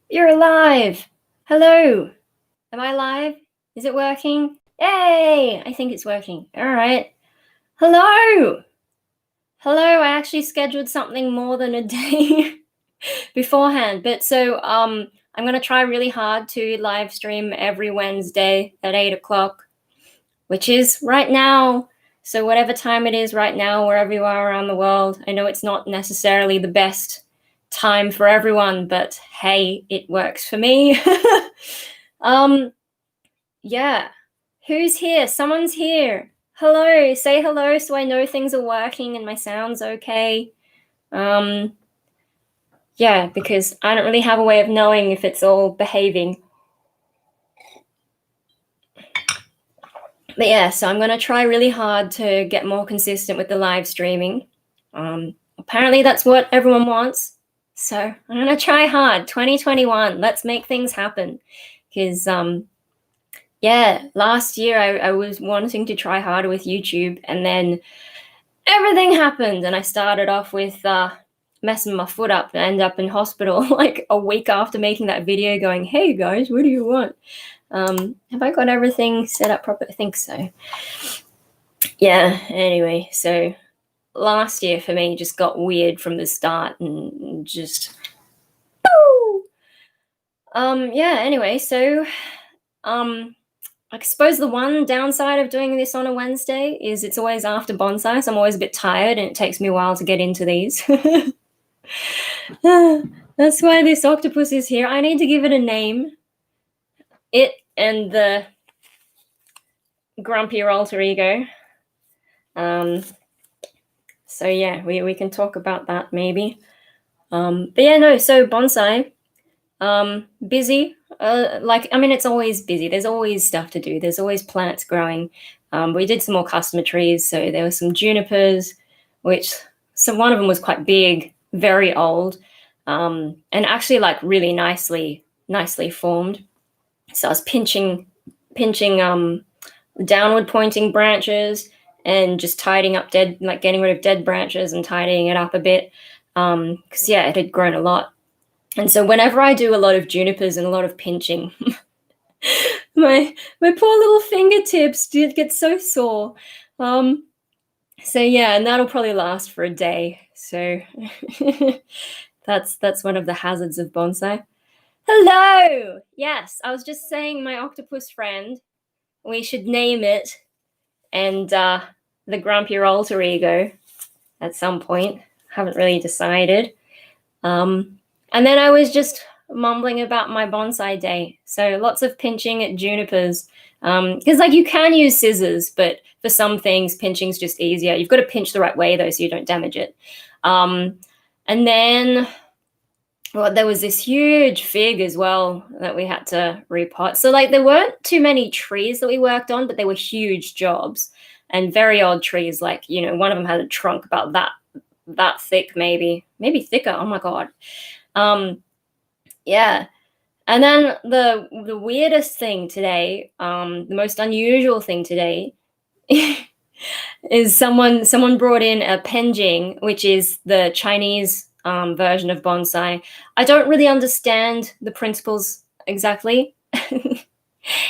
You're alive! Hello! Am I live? Is it working? Yay! I think it's working. Alright. Hello! Hello, I actually scheduled something more than a day beforehand. But so I'm gonna try really hard to live stream every Wednesday at 8 o'clock, which is right now. So whatever time it is right now, wherever you are around the world, I know it's not necessarily the best time for everyone, but hey, it works for me. Yeah. Who's here? Someone's here. Hello. Say hello so I know things are working and my sound's okay. Yeah, because I don't really have a way of knowing if it's all behaving. But yeah, so I'm going to try really hard to get more consistent with the live streaming. Apparently that's what everyone wants. So I'm going to try hard. 2021, let's make things happen. Because, yeah, last year I was wanting to try harder with YouTube, and then everything happened. And I started off with messing my foot up and ended up in hospital like a week after making that video going, hey guys, what do you want? Have I got everything set up properly? I think so. Yeah, anyway, so last year for me just got weird from the start and just yeah, anyway, so I suppose the one downside of doing this on a Wednesday is it's always after bonsai, so I'm always a bit tired and it takes me a while to get into these. That's why this octopus is here. I need to give it a name. It and the grumpier alter ego. So yeah, we can talk about that maybe. But yeah, no, so bonsai, busy. It's always busy. There's always stuff to do. There's always plants growing. We did some more customer trees. So there were some junipers, one of them was quite big, very old, and actually like really nicely formed. So I was pinching downward pointing branches and just tidying up getting rid of dead branches and tidying it up a bit. Because yeah, it had grown a lot. And so whenever I do a lot of junipers and a lot of pinching, my poor little fingertips did get so sore. So yeah, and that'll probably last for a day. So that's one of the hazards of bonsai. Hello! Yes, I was just saying my octopus friend, we should name it, and the grumpier alter ego at some point. Haven't really decided. And then I was just mumbling about my bonsai day. So lots of pinching at junipers. Because like you can use scissors, but for some things, pinching's just easier. You've got to pinch the right way though, so you don't damage it. And then there was this huge fig as well that we had to repot. So like there weren't too many trees that we worked on, but they were huge jobs and very odd trees. Like, one of them had a trunk about that thick, maybe thicker. Oh my God. Yeah. And then the weirdest thing today, the most unusual thing today is someone brought in a penjing, which is the Chinese version of bonsai. I don't really understand the principles exactly.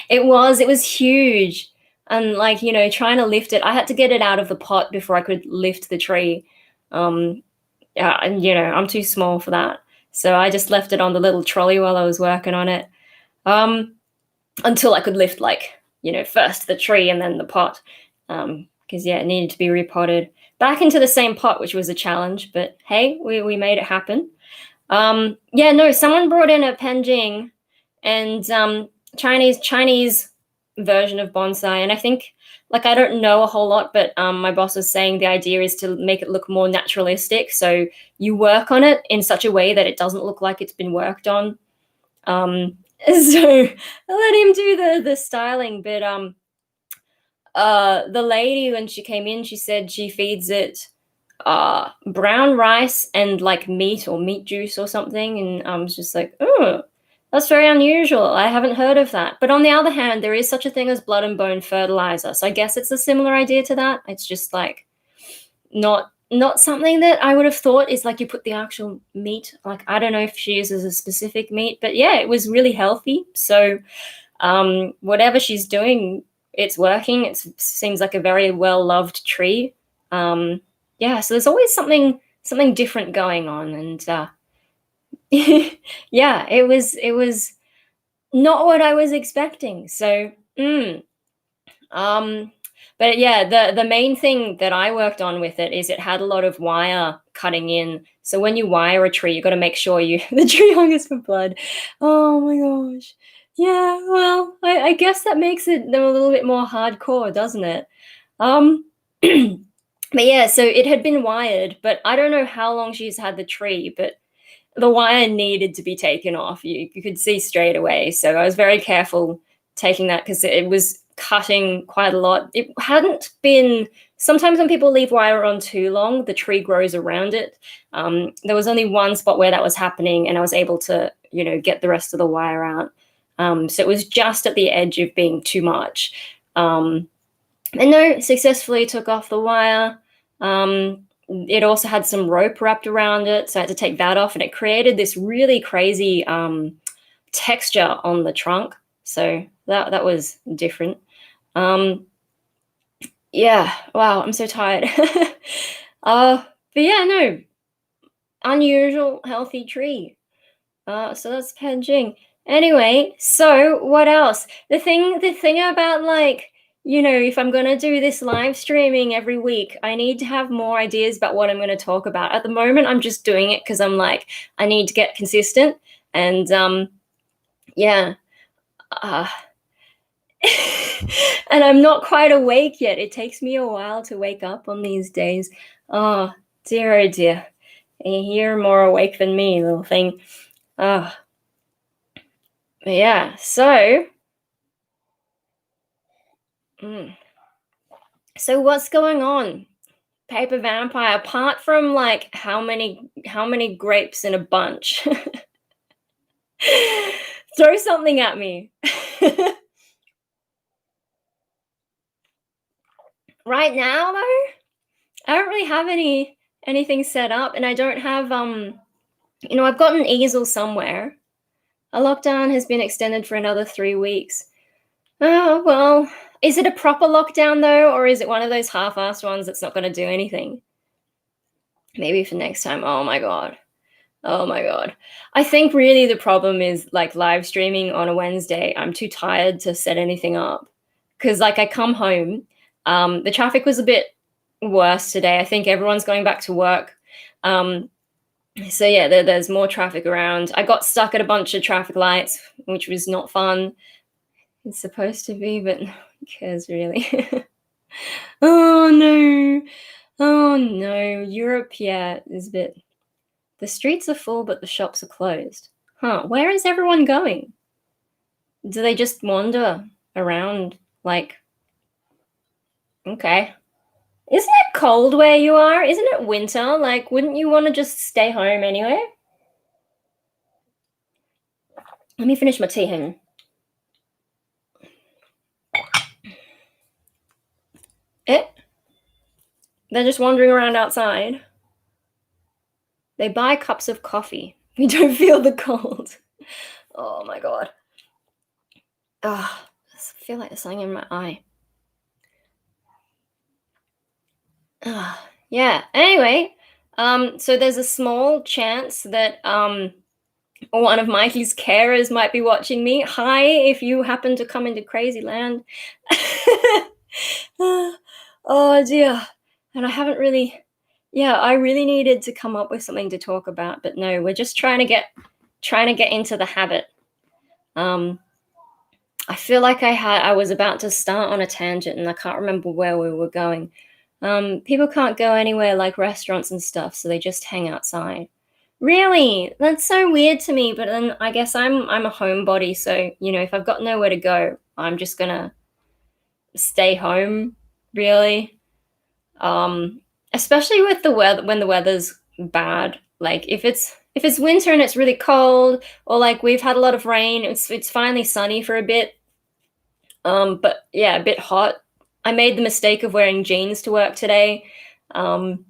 It was huge. And trying to lift it, I had to get it out of the pot before I could lift the tree. Yeah, and I'm too small for that. So I just left it on the little trolley while I was working on it. Until I could lift first the tree and then the pot. Because yeah, it needed to be repotted back into the same pot, which was a challenge, but hey, we made it happen. Yeah, no, someone brought in a penjing and Chinese version of bonsai, and I think I don't know a whole lot, but my boss was saying the idea is to make it look more naturalistic, so you work on it in such a way that it doesn't look like it's been worked on. So I let him do the styling, but the lady, when she came in, she said she feeds it brown rice and meat or meat juice or something, and I was just like, oh, that's very unusual. I haven't heard of that. But on the other hand, there is such a thing as blood and bone fertilizer, so I guess it's a similar idea to that. It's just not not something that I would have thought is like you put the actual meat. Like I don't know if she uses a specific meat, but yeah, it was really healthy. So whatever she's doing, it's working. It seems like a very well loved tree. Um, yeah, so there's always something different going on, and yeah, it was not what I was expecting. So. Um, but yeah, the main thing that I worked on with it is it had a lot of wire cutting in. So when you wire a tree, you got to make sure you the tree hungers for blood. Oh my gosh. Yeah, well, I guess that makes it a little bit more hardcore, doesn't it? Um, but yeah, so it had been wired, but I don't know how long she's had the tree, but the wire needed to be taken off. You could see straight away. So I was very careful taking that because it was cutting quite a lot. It hadn't been. Sometimes when people leave wire on too long, the tree grows around it. There was only one spot where that was happening, and I was able to, get the rest of the wire out. So it was just at the edge of being too much. And no, successfully took off the wire. It also had some rope wrapped around it, so I had to take that off, and it created this really crazy texture on the trunk. So that was different. Yeah, wow, I'm so tired. But yeah, no, unusual, healthy tree. So that's Penjing. Anyway, so what else? The thing about like, if I'm gonna do this live streaming every week, I need to have more ideas about what I'm gonna talk about. At the moment, I'm just doing it because I'm like, I need to get consistent. And yeah. Uh, and I'm not quite awake yet. It takes me a while to wake up on these days. Oh dear, oh dear. You're more awake than me, little thing. Oh, yeah. So, so what's going on, Paper Vampire? Apart from like how many grapes in a bunch, throw something at me. Right now, though, I don't really have anything set up, and I don't have I've got an easel somewhere. A lockdown has been extended for another 3 weeks. Oh well, is it a proper lockdown though, or is it one of those half-assed ones that's not going to do anything? Maybe for next time. Oh my god. Oh my god. I think really the problem is like live streaming on a Wednesday. I'm too tired to set anything up because like I come home. The traffic was a bit worse today. I think everyone's going back to work. So yeah, there's more traffic around. I got stuck at a bunch of traffic lights, which was not fun. It's supposed to be, but who cares really? Oh no. Oh no. Europe, yeah, is a bit. The streets are full, but the shops are closed. Huh, where is everyone going? Do they just wander around like, okay. Isn't it cold where you are? Isn't it winter? Like, wouldn't you want to just stay home anyway? Let me finish my tea, hang on. They're just wandering around outside. They buy cups of coffee. We don't feel the cold. Oh my god. Ah, I feel like there's something in my eye. Yeah. Anyway, so there's a small chance that one of Mikey's carers might be watching me. Hi, if you happen to come into Crazy Land. Oh dear. And I haven't really. Yeah, I really needed to come up with something to talk about, but no, we're just trying to get into the habit. I feel like I was about to start on a tangent and I can't remember where we were going. People can't go anywhere like restaurants and stuff, so they just hang outside. Really? That's so weird to me, but then I guess I'm a homebody, so if I've got nowhere to go, I'm just gonna stay home, really. Especially with the weather when the weather's bad. Like if it's winter and it's really cold, or like we've had a lot of rain, it's finally sunny for a bit. But yeah, a bit hot. I made the mistake of wearing jeans to work today. Um,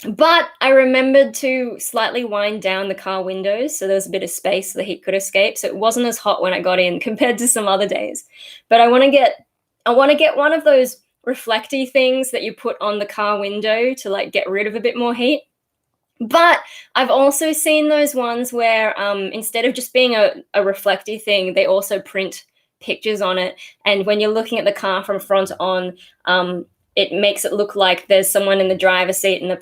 But I remembered to slightly wind down the car windows so there was a bit of space so the heat could escape. So it wasn't as hot when I got in compared to some other days. But I want to get one of those reflecty things that you put on the car window to like get rid of a bit more heat. But I've also seen those ones where instead of just being a reflecty thing, they also print pictures on it. And when you're looking at the car from front on, it makes it look like there's someone in the driver's seat and the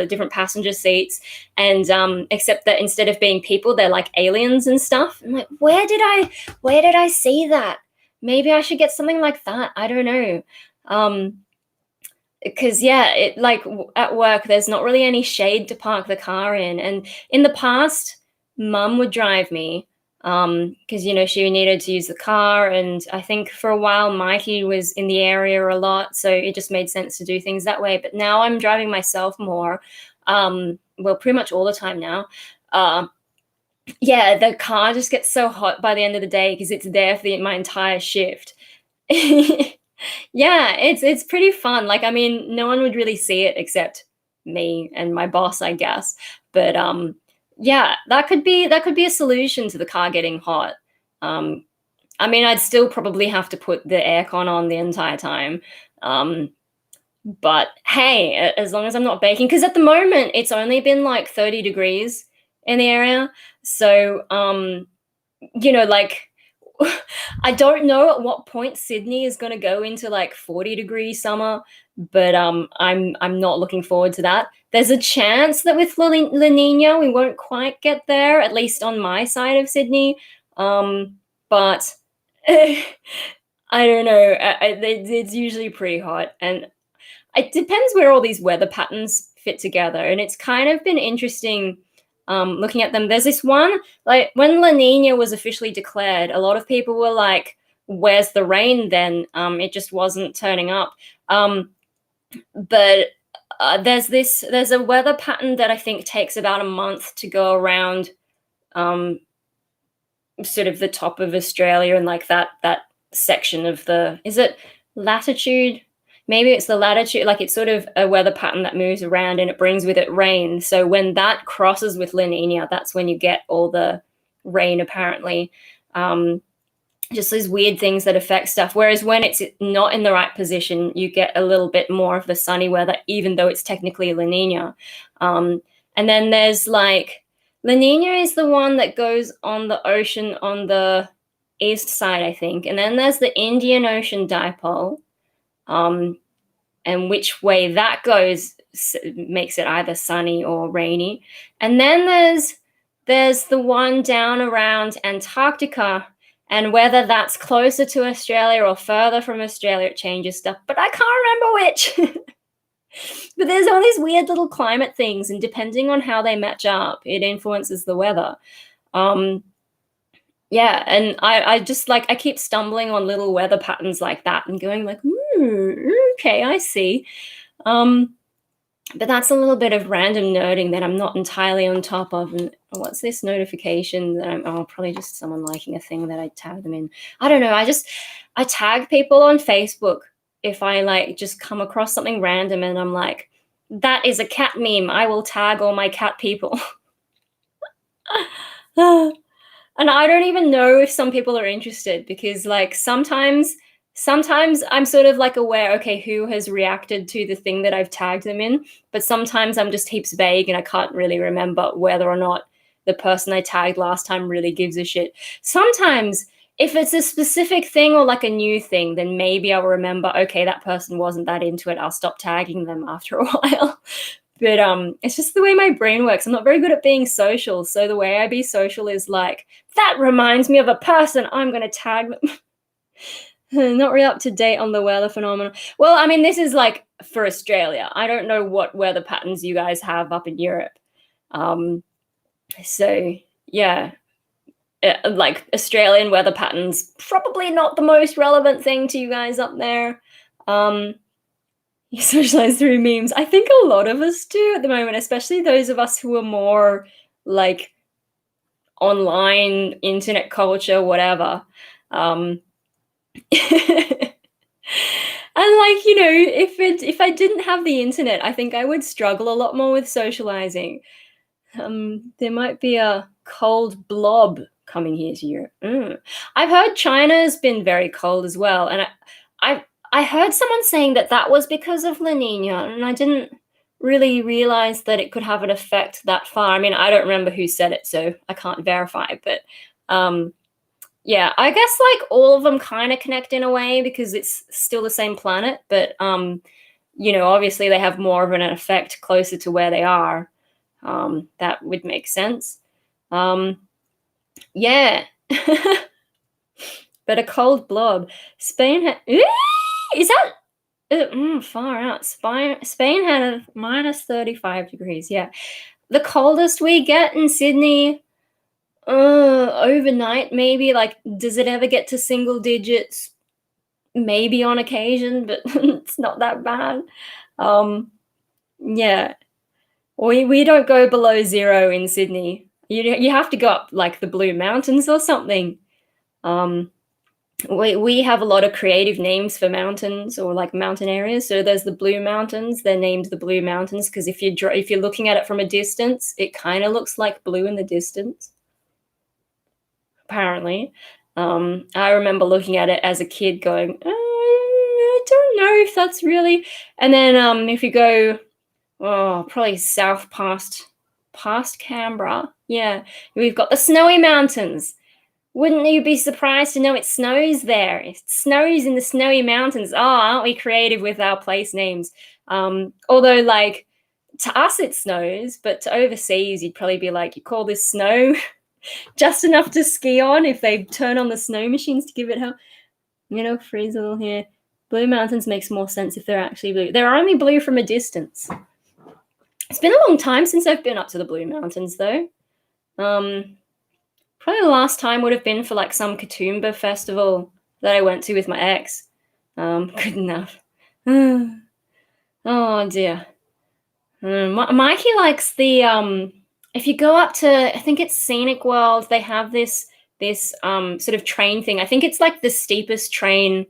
different passenger seats. And except that instead of being people, they're like aliens and stuff. I'm like, where did I see that? Maybe I should get something like that. I don't know. Because yeah, it like at work there's not really any shade to park the car in, and in the past mum would drive me because she needed to use the car, and I think for a while Mikey was in the area a lot, so it just made sense to do things that way. But now I'm driving myself more, well, pretty much all the time now. Yeah, the car just gets so hot by the end of the day because it's there for my entire shift. Yeah, it's pretty fun. Like, I mean, no one would really see it except me and my boss, I guess. But yeah, that could be a solution to the car getting hot. Um, I mean, I'd still probably have to put the aircon on the entire time. Um, but hey, as long as I'm not baking, because at the moment it's only been like 30 degrees in the area. So like I don't know at what point Sydney is going to go into like 40-degree summer, but I'm not looking forward to that. There's a chance that with La Nina we won't quite get there, at least on my side of Sydney. But I don't know. It's usually pretty hot, and it depends where all these weather patterns fit together. And it's kind of been interesting looking at them. There's this one, like when La Nina was officially declared, a lot of people were like, where's the rain then? It just wasn't turning up. But there's a weather pattern that I think takes about a month to go around sort of the top of Australia and like that section of is it latitude? Maybe it's the latitude, like it's sort of a weather pattern that moves around and it brings with it rain. So when that crosses with La Nina, that's when you get all the rain, apparently. Just these weird things that affect stuff. Whereas when it's not in the right position, you get a little bit more of the sunny weather, even though it's technically La Nina. And then there's like, La Nina is the one that goes on the ocean on the east side, I think. And then there's the Indian Ocean dipole. And which way that goes makes it either sunny or rainy. And then there's the one down around Antarctica, and whether that's closer to Australia or further from Australia, it changes stuff. But I can't remember which. But there's all these weird little climate things, and depending on how they match up, it influences the weather. Yeah, and I just like I keep stumbling on little weather patterns like that and going like, okay, I see. But that's a little bit of random nerding that I'm not entirely on top of. And what's this notification that probably just someone liking a thing that I tagged them in. I don't know. I tag people on Facebook if I like just come across something random and I'm like, that is a cat meme. I will tag all my cat people. And I don't even know if some people are interested because like sometimes I'm sort of like aware, okay, who has reacted to the thing that I've tagged them in, but sometimes I'm just heaps vague and I can't really remember whether or not the person I tagged last time really gives a shit. Sometimes if it's a specific thing or like a new thing, then maybe I'll remember, okay, that person wasn't that into it. I'll stop tagging them after a while. But it's just the way my brain works. I'm not very good at being social. So the way I be social is like, that reminds me of a person. I'm going to tag them. Not really up to date on the weather phenomenon. Well, I mean, this is like for Australia. I don't know what weather patterns you guys have up in Europe. So yeah, like Australian weather patterns, probably not the most relevant thing to you guys up there. You socialize through memes. I think a lot of us do at the moment, especially those of us who are more like online, internet culture, whatever. And like, you know, if I didn't have the internet, I think I would struggle a lot more with socializing. There might be a cold blob coming here to Europe. I've heard China's been very cold as well, and I I heard someone saying that that was because of La Nina, and I didn't really realize that it could have an effect that far. I mean, I don't remember who said it, so I can't verify, but um, yeah, I guess like all of them kind of connect in a way because it's still the same planet, but you know, obviously they have more of an effect closer to where they are. That would make sense. Um, yeah, but a cold blob. Spain had. Is that far out? Spain had a minus 35 degrees. Yeah, the coldest we get in Sydney. Overnight maybe. Like, does it ever get to single digits? Maybe on occasion, but it's not that bad. Um, yeah, we don't go below zero in Sydney. You have to go up like the Blue Mountains or something. Um, we have a lot of creative names for mountains or like mountain areas. So there's the Blue Mountains. They're named the Blue Mountains because if you're looking at it from a distance, it kind of looks like blue in the distance. Apparently, I remember looking at it as a kid, going, I don't know if that's really. And then if you go, probably south past Canberra, yeah, we've got the Snowy Mountains. Wouldn't you be surprised to know it snows there? It snows in the Snowy Mountains. Oh, aren't we creative with our place names? Although, like, to us it snows, but to overseas, you'd probably be like, you call this snow? Just enough to ski on if they turn on the snow machines to give it help. You know, freeze a little here. Blue Mountains makes more sense if they're actually blue. They're only blue from a distance. It's been a long time since I've been up to the Blue Mountains, though. Probably the last time would have been for like some Katoomba festival that I went to with my ex. Good enough. Oh dear. Mikey likes the if you go up to, I think it's Scenic World, they have this sort of train thing. I think it's like the steepest train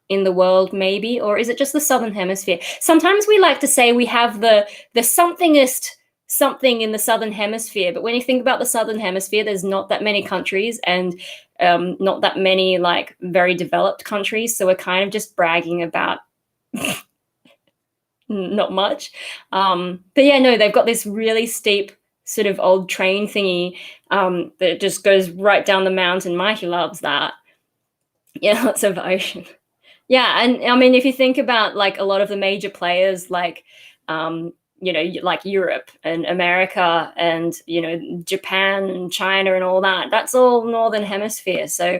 in the world, maybe, or is it just the Southern Hemisphere? Sometimes we like to say we have the somethingest something in the Southern Hemisphere, but when you think about the Southern Hemisphere, there's not that many countries and not that many like very developed countries, so we're kind of just bragging about not much. But yeah, no, they've got this really steep sort of old train thingy that just goes right down the mountain. Mikey loves that. Yeah, lots of ocean. Yeah, and I mean, if you think about like a lot of the major players, like you know, like Europe and America and, you know, Japan and China and all that, that's all Northern Hemisphere. So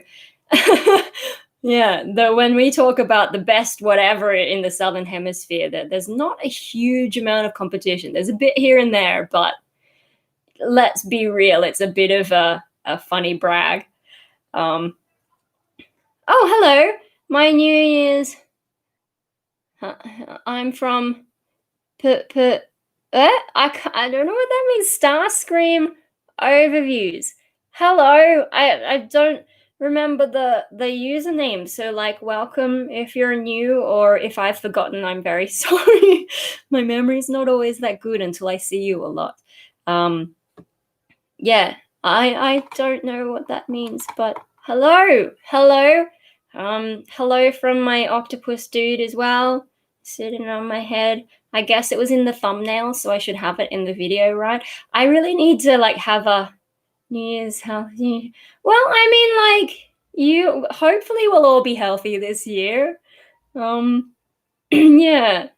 yeah, when we talk about the best whatever in the Southern Hemisphere, there's not a huge amount of competition. There's a bit here and there, but let's be real, it's a bit of a funny brag. Oh, hello. My New Year's. I'm from I don't know what that means. Starscream overviews. Hello. I don't remember the username. So like, welcome if you're new, or if I've forgotten, I'm very sorry. My memory's not always that good until I see you a lot. Yeah, I don't know what that means, but hello. Hello from my octopus dude as well, sitting on my head. I guess it was in the thumbnail, so I should have it in the video, right? I really need to like have a New Year's healthy. Well, I mean, like, you hopefully will all be healthy this year. Yeah.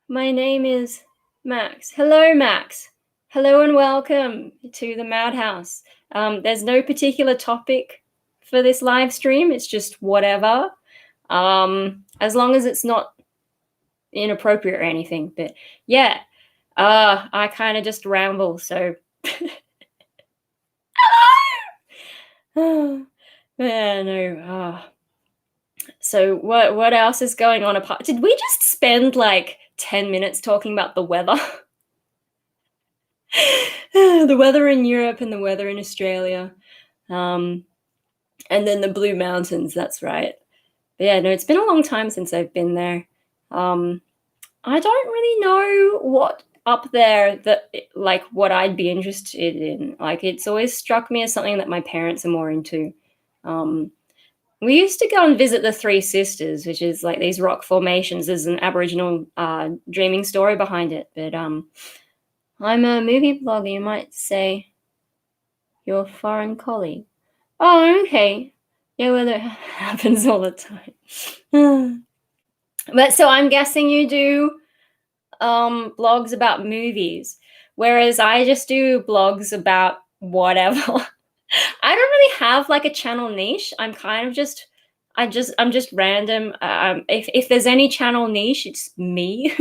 My name is Max. Hello, Max. Hello and welcome to the Madhouse. There's no particular topic for this live stream. It's just whatever. As long as it's not inappropriate or anything. But yeah, I kind of just ramble, so yeah, no. So what else is going on apart? Did we just spend like 10 minutes talking about the weather? The weather in Europe and the weather in Australia. And then the Blue Mountains, that's right. But yeah, no, it's been a long time since I've been there. I don't really know what up there that like what I'd be interested in. Like it's always struck me as something that my parents are more into. Um, we used to go and visit the Three Sisters, which is like these rock formations. There's an Aboriginal dreaming story behind it. But I'm a movie blogger, you might say. Your foreign colleague. Oh, okay. Yeah, well, that happens all the time. But so I'm guessing you do blogs about movies, whereas I just do blogs about whatever. I don't really have like a channel niche. I'm kind of just I'm just random. If there's any channel niche, it's me.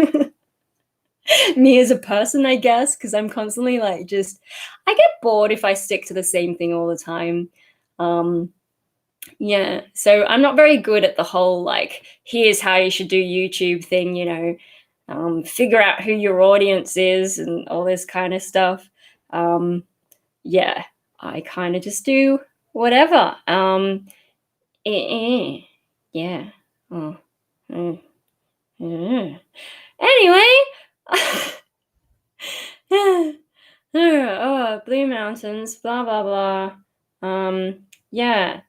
Me as a person, I guess, because I'm constantly like just I get bored if I stick to the same thing all the time. Um yeah, so I'm not very good at the whole like here's how you should do YouTube thing, you know. Figure out who your audience is and all this kind of stuff. Um, yeah, I kind of just do whatever. Yeah. Oh. mm, Anyway, oh, Blue Mountains, blah blah blah. Yeah.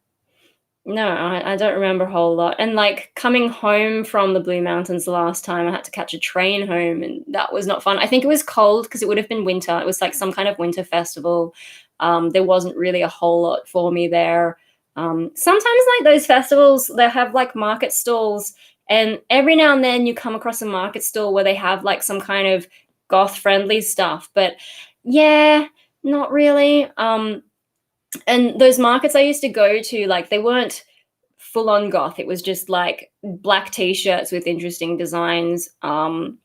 No, I don't remember a whole lot. And like coming home from the Blue Mountains the last time, I had to catch a train home, and that was not fun. I think it was cold because it would have been winter. It was like some kind of winter festival. There wasn't really a whole lot for me there. Sometimes, like those festivals, they have like market stalls, and every now and then you come across a market stall where they have like some kind of goth friendly stuff. But yeah, not really. And those markets I used to go to, like they weren't full on goth. It was just like black t-shirts with interesting designs. And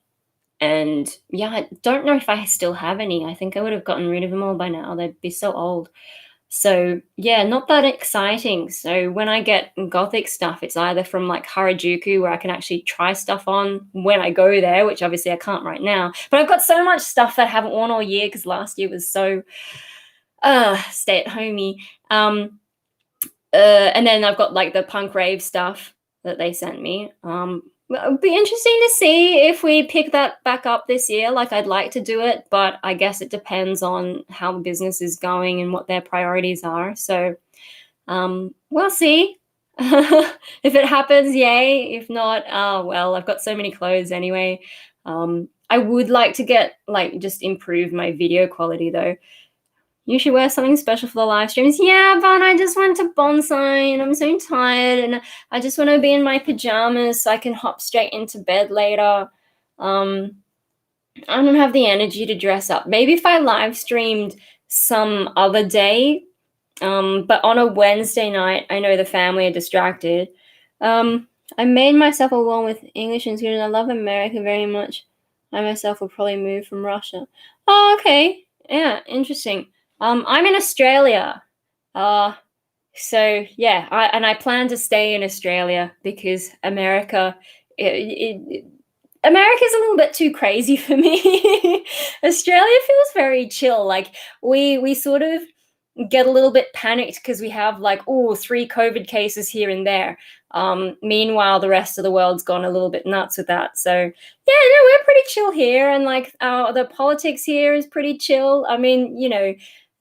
yeah, I don't know if I still have any. I think I would have gotten rid of them all by now. They'd be so old. So yeah, not that exciting. So when I get gothic stuff, it's either from like Harajuku where I can actually try stuff on when I go there, which obviously I can't right now. But I've got so much stuff that I haven't worn all year because last year was so stay at homey. And then I've got like the punk rave stuff that they sent me. It would be interesting to see if we pick that back up this year. Like I'd like to do it, but I guess it depends on how the business is going and what their priorities are. So we'll see. If it happens, yay. If not, oh well, I've got so many clothes anyway. I would like to get like just improve my video quality though. You should wear something special for the live streams. Yeah, but I just went to bonsai and I'm so tired and I just want to be in my pajamas so I can hop straight into bed later. I don't have the energy to dress up. Maybe if I live streamed some other day, but on a Wednesday night, I know the family are distracted. I made myself along with English and Sweden. I love America very much. I myself will probably move from Russia. Oh, okay. Yeah, interesting. I'm in Australia. So yeah, I plan to stay in Australia because America, America's a little bit too crazy for me. Australia feels very chill. Like we sort of get a little bit panicked because we have like three COVID cases here and there. Meanwhile, the rest of the world's gone a little bit nuts with that. So yeah, no, we're pretty chill here, and like the politics here is pretty chill. I mean, you know,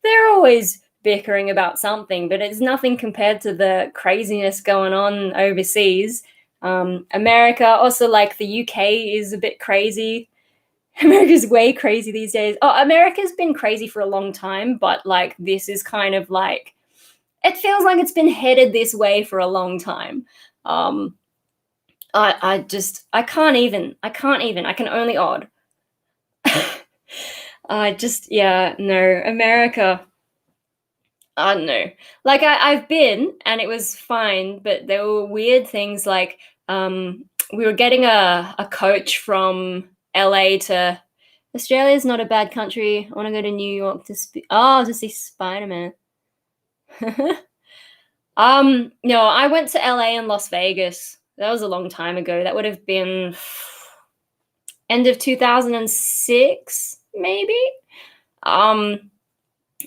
they're always bickering about something, but it's nothing compared to the craziness going on overseas. America, also like the UK is a bit crazy. America's way crazy these days. Oh, America's been crazy for a long time, but like this is kind of like it feels like it's been headed this way for a long time. I can't even. I can only odd. No, America. I don't know. Like I've been and it was fine, but there were weird things like we were getting a coach from LA to Australia's not a bad country. I want to go to New York to see Spider-Man. No, I went to LA and Las Vegas. That was a long time ago. That would have been end of 2006, maybe.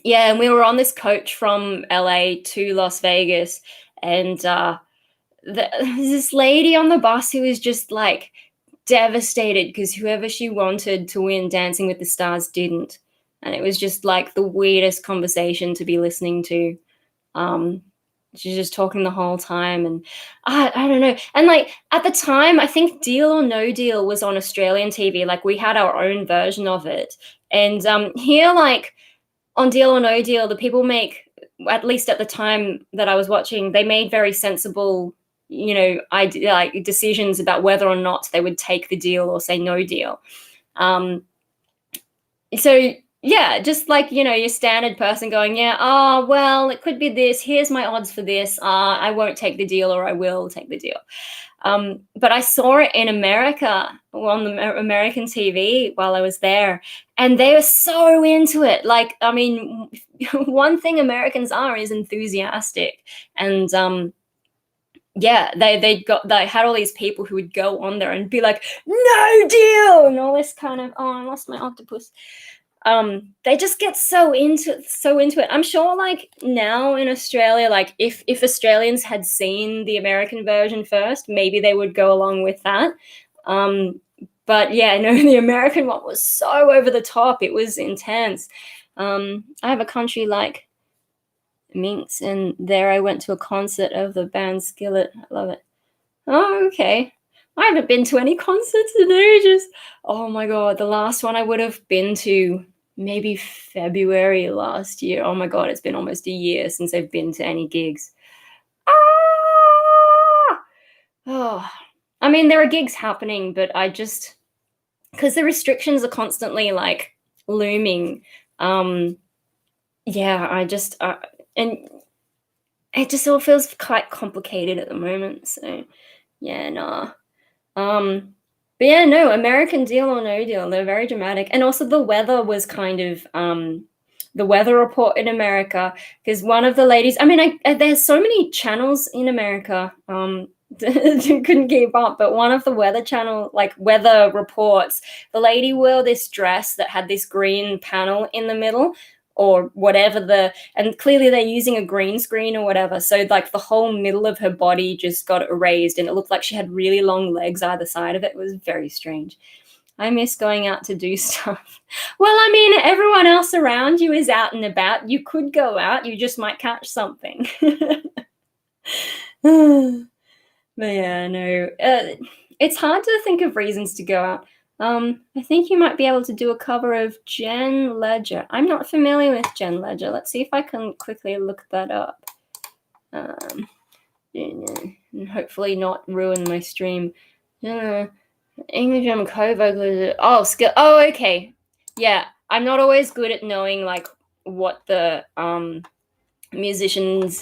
Yeah, and we were on this coach from LA to Las Vegas, and this lady on the bus who was just like devastated because whoever she wanted to win Dancing with the Stars didn't. And it was just like the weirdest conversation to be listening to. She's just talking the whole time, and I don't know. And like at the time, I think Deal or No Deal was on Australian TV. Like we had our own version of it, and here, like on Deal or No Deal, the people make, at least at the time that I was watching, they made very sensible, like decisions about whether or not they would take the deal or say no deal. So yeah, just like, your standard person going, yeah, oh, well, it could be this. Here's my odds for this. I won't take the deal, or I will take the deal. But I saw it in America on the American TV while I was there, and they were so into it. Like, I mean, one thing Americans are is enthusiastic, and yeah, they had all these people who would go on there and be like, no deal, and all this kind of, oh, I lost my octopus. They just get so into it. I'm sure like now in Australia, like if Australians had seen the American version first, maybe they would go along with that. But yeah, no, the American one was so over the top. It was intense. I have a country like Minx, and there I went to a concert of the band Skillet. I love it. Oh, okay. I haven't been to any concerts in ages. Oh my God, the last one I would have been to maybe February last year. Oh my God, it's been almost a year since I've been to any gigs. Ah! Oh, I mean, there are gigs happening, but I just, because the restrictions are constantly like looming. Yeah, I just, and it just all feels quite complicated at the moment. So yeah, nah. But yeah, no, American Deal or No Deal, they're very dramatic. And also the weather was kind of the weather report in America, because one of the ladies, I mean, there's so many channels in America, couldn't keep up, but one of the weather channel, like weather reports, the lady wore this dress that had this green panel in the middle, or whatever, and clearly they're using a green screen or whatever. So like the whole middle of her body just got erased, and it looked like she had really long legs either side of it. It was very strange. I miss going out to do stuff. Well, I mean, everyone else around you is out and about. You could go out, you just might catch something. But yeah, no, it's hard to think of reasons to go out. I think you might be able to do a cover of Jen Ledger. I'm not familiar with Jen Ledger. Let's see if I can quickly look that up. And hopefully not ruin my stream. English and co-vocals. Oh, skill. Oh, okay. Yeah, I'm not always good at knowing like what the musician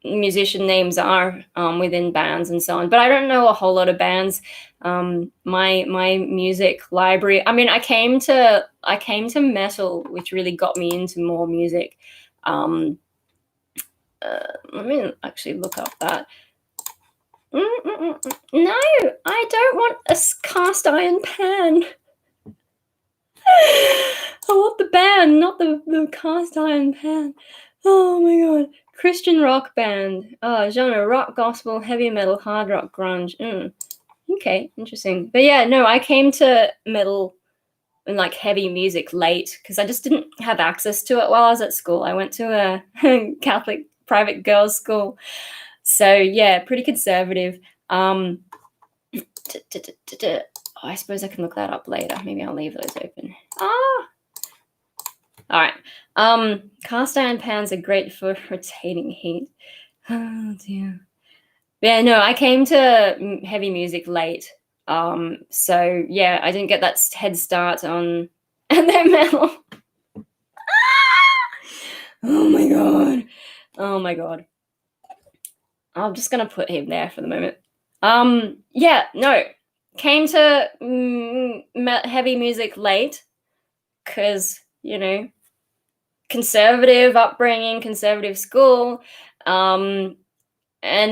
names are within bands and so on, but I don't know a whole lot of bands. My music library, I mean, I came to metal, which really got me into more music. Let me actually look up that. No, I don't want a cast iron pan. I want the band, not the cast iron pan. Oh my God. Christian rock band. Genre rock, gospel, heavy metal, hard rock, grunge. Okay, interesting. But yeah, no, I came to metal and like heavy music late because I just didn't have access to it while I was at school. I went to a Catholic private girls' school. So yeah, pretty conservative. I suppose I can look that up later. Maybe I'll leave those open. All right. Cast iron pans are great for rotating heat. Oh dear. Yeah, no, I came to heavy music late. So yeah, I didn't get that head start on and then metal. Oh my God. Oh my God. I'm just gonna put him there for the moment. Yeah, no, came to heavy music late because, conservative upbringing, conservative school. And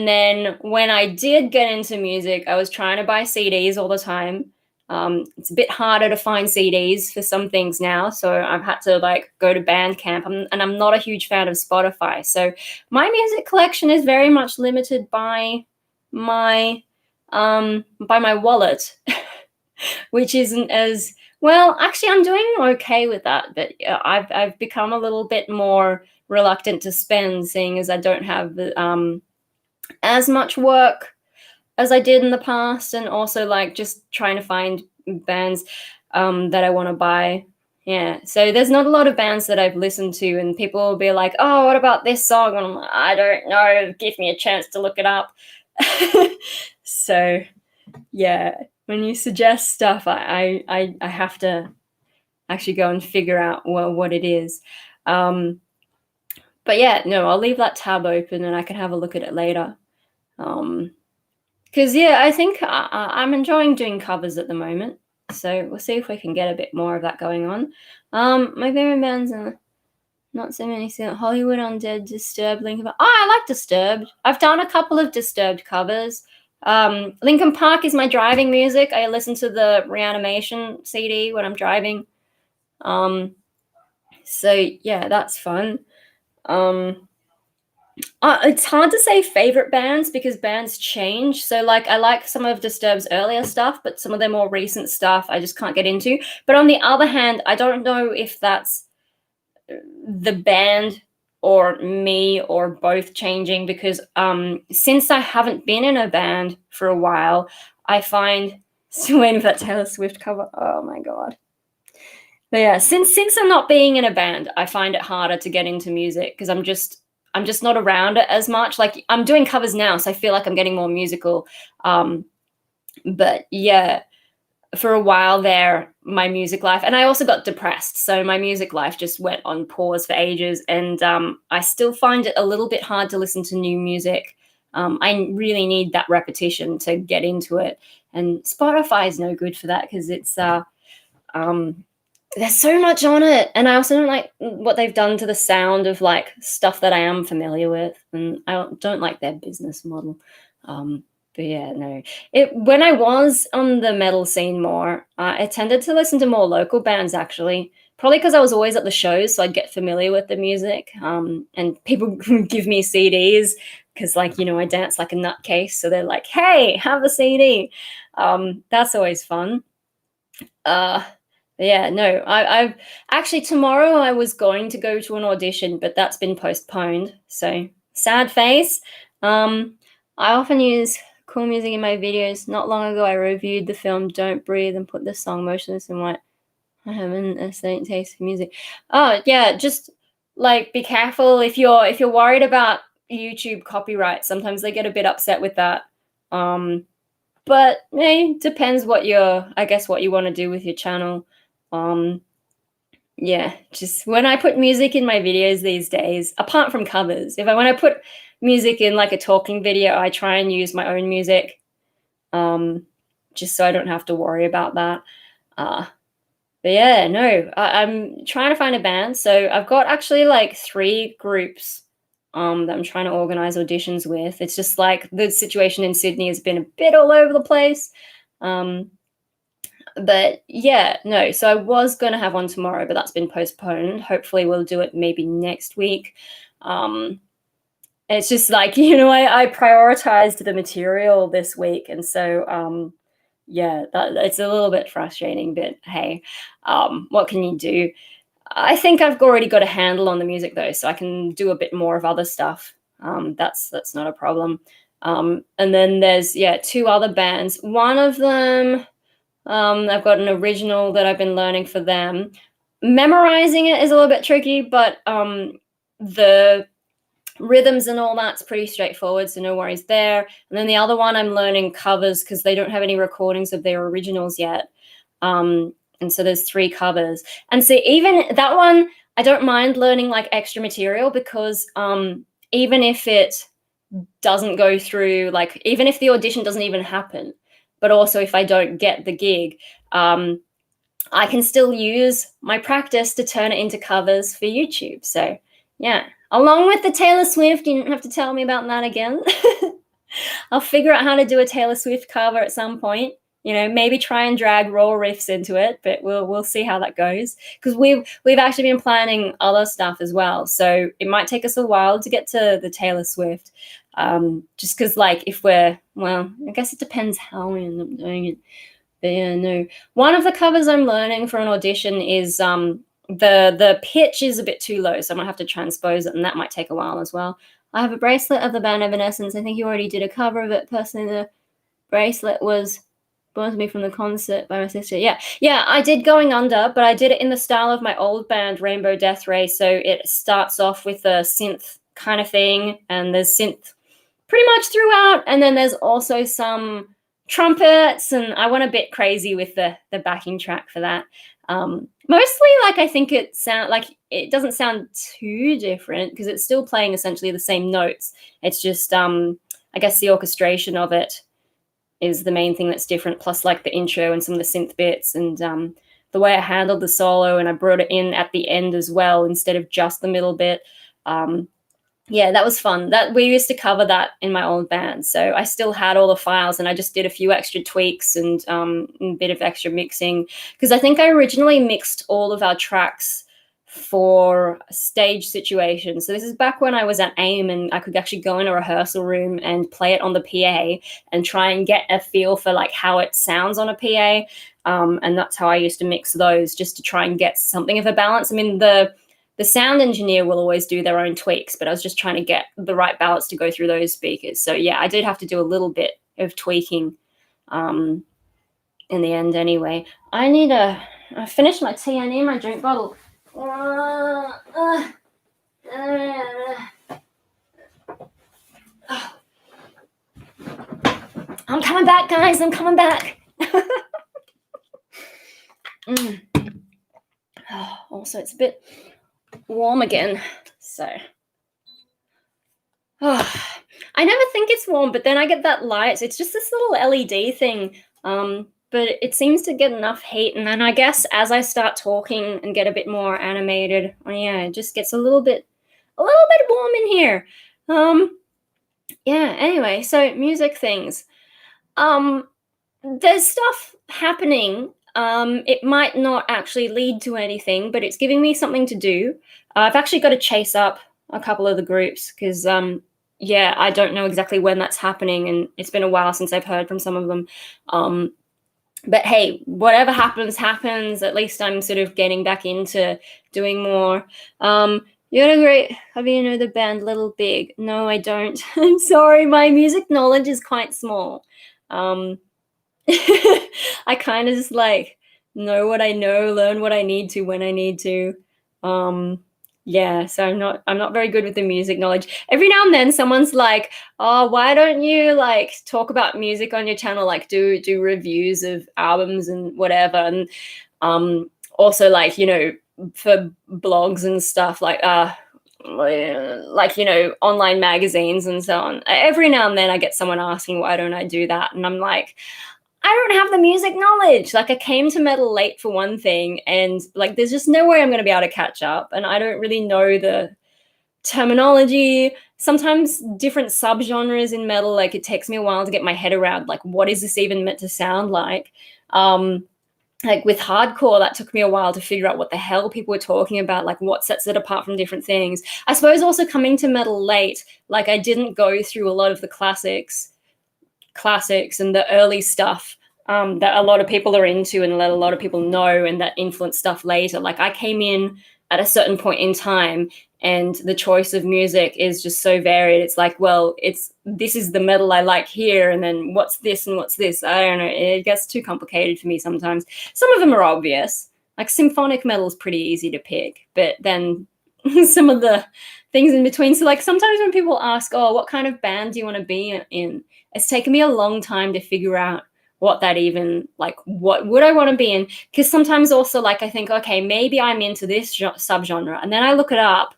then when I did get into music, I was trying to buy CDs all the time. It's a bit harder to find CDs for some things now, so I've had to like go to Bandcamp, and I'm not a huge fan of Spotify. So my music collection is very much limited by my wallet. which isn't as well. Actually, I'm doing okay with that, but I've become a little bit more reluctant to spend, seeing as I don't have as much work as I did in the past, and also like just trying to find bands that I want to buy. Yeah, so there's not a lot of bands that I've listened to, and people will be like, "Oh, what about this song?" And I'm like, "I don't know. Give me a chance to look it up." So yeah, when you suggest stuff, I have to actually go and figure out what it is. But yeah, no, I'll leave that tab open and I can have a look at it later. Because yeah, I think I'm enjoying doing covers at the moment, so we'll see if we can get a bit more of that going on. My favorite bands are not so many. So Hollywood Undead, Disturbed, Linkin Park. Oh, I like Disturbed. I've done a couple of Disturbed covers. Linkin Park is my driving music. I listen to the Reanimation CD when I'm driving. So yeah, that's fun. It's hard to say favorite bands because bands change. So like I like some of Disturbed's earlier stuff, but some of their more recent stuff I just can't get into. But on the other hand, I don't know if that's the band or me or both changing, because since I haven't been in a band for a while, I find still waiting for that Taylor Swift cover. Oh my god. But yeah, since I'm not being in a band, I find it harder to get into music because I'm just not around it as much. Like I'm doing covers now, so I feel like I'm getting more musical. But yeah, for a while there, my music life, and I also got depressed, so my music life just went on pause for ages, and I still find it a little bit hard to listen to new music. I really need that repetition to get into it, and Spotify is no good for that because it's there's so much on it, and I also don't like what they've done to the sound of like stuff that I am familiar with, and I don't like their business model. But yeah, no. It when I was on the metal scene more, I tended to listen to more local bands actually. Probably because I was always at the shows, so I'd get familiar with the music. And people give me CDs because, like, I dance like a nutcase, so they're like, "Hey, have the CD." That's always fun. Uh, yeah, no, I've actually tomorrow I was going to go to an audition, but that's been postponed. So sad face. I often use cool music in my videos. Not long ago, I reviewed the film Don't Breathe and put the song Motionless in White. I have an aesthetic taste for music. Oh yeah, just like be careful if you're worried about YouTube copyright. Sometimes they get a bit upset with that. But depends I guess what you want to do with your channel. Um, yeah, just when I put music in my videos these days, apart from covers, when I put music in like a talking video, I try and use my own music, just so I don't have to worry about that. But yeah, no, I'm trying to find a band. So I've got actually like 3 groups that I'm trying to organize auditions with. It's just like the situation in Sydney has been a bit all over the place. But yeah, no. So I was going to have one tomorrow, but that's been postponed. Hopefully, we'll do it maybe next week. It's just like I prioritized the material this week, and so yeah, it's a little bit frustrating. But hey, what can you do? I think I've already got a handle on the music though, so I can do a bit more of other stuff. That's not a problem. And then there's 2 other bands. One of them. I've got an original that I've been learning for them. Memorizing it is a little bit tricky, but the rhythms and all that's pretty straightforward, so no worries there. And then the other one I'm learning covers because they don't have any recordings of their originals yet. And so there's 3 covers. And so even that one, I don't mind learning like extra material because even if it doesn't go through, like even if the audition doesn't even happen, but also if I don't get the gig, I can still use my practice to turn it into covers for YouTube. So yeah, along with the Taylor Swift, you didn't have to tell me about that again. I'll figure out how to do a Taylor Swift cover at some point. Maybe try and drag raw riffs into it, but we'll see how that goes. Because we've actually been planning other stuff as well, so it might take us a while to get to the Taylor Swift. Just because, like, I guess it depends how we end up doing it. But yeah, no. One of the covers I'm learning for an audition is the pitch is a bit too low, so I'm gonna have to transpose it, and that might take a while as well. I have a bracelet of the band Evanescence. I think you already did a cover of it. Personally, the bracelet was born to me from the concert by my sister. Yeah, I did Going Under, but I did it in the style of my old band, Rainbow Death Ray. So it starts off with a synth kind of thing, and there's synth pretty much throughout, and then there's also some trumpets, and I went a bit crazy with the backing track for that. Mostly, like, I think it doesn't sound too different because it's still playing essentially the same notes. It's just I guess the orchestration of it is the main thing that's different, plus like the intro and some of the synth bits, and the way I handled the solo, and I brought it in at the end as well instead of just the middle bit. Yeah, that was fun. That we used to cover that in my old band, so I still had all the files, and I just did a few extra tweaks and a bit of extra mixing, because I think I originally mixed all of our tracks for stage situations. So this is back when I was at AIM and I could actually go in a rehearsal room and play it on the PA and try and get a feel for like how it sounds on a PA. And that's how I used to mix those, just to try and get something of a balance. I mean, the sound engineer will always do their own tweaks, but I was just trying to get the right balance to go through those speakers. So yeah, I did have to do a little bit of tweaking in the end anyway. I finished my tea. I need my drink bottle. I'm coming back, guys. I'm coming back. Also, it's a bit warm again, so I never think it's warm, but then I get that light. It's just this little LED thing, but it seems to get enough heat, and then I guess as I start talking and get a bit more animated, it just gets a little bit warm in here. Yeah, anyway, so music things. There's stuff happening. It might not actually lead to anything, but it's giving me something to do. I've actually got to chase up a couple of the groups because, I don't know exactly when that's happening, and it's been a while since I've heard from some of them. But hey, whatever happens, happens. At least I'm sort of getting back into doing more. You're great. Have you know the band Little Big? No, I don't. I'm sorry. My music knowledge is quite small. I kind of just like know what I know, learn what I need to when I need to. So I'm not very good with the music knowledge. Every now and then someone's like, "Oh, why don't you like talk about music on your channel, like do reviews of albums and whatever?" And also like, for blogs and stuff like online magazines and so on. Every now and then I get someone asking why don't I do that, and I'm like, I don't have the music knowledge. Like, I came to metal late for one thing, and like there's just no way I'm going to be able to catch up, and I don't really know the terminology. Sometimes different subgenres in metal, like it takes me a while to get my head around like what is this even meant to sound like. Like with hardcore, that took me a while to figure out what the hell people were talking about, like what sets it apart from different things. I suppose also coming to metal late, like I didn't go through a lot of the classics and the early stuff that a lot of people are into and let a lot of people know, and that influence stuff later. Like I came in at a certain point in time, and the choice of music is just so varied. It's like, well, this is the metal I like here, and then what's this and what's this? I don't know. It gets too complicated for me sometimes. Some of them are obvious. Like symphonic metal is pretty easy to pick, but then some of the things in between. So like sometimes when people ask, "Oh, what kind of band do you want to be in?" It's taken me a long time to figure out what that even, like, what would I want to be in? Because sometimes also like I think, okay, maybe I'm into this subgenre, and then I look it up,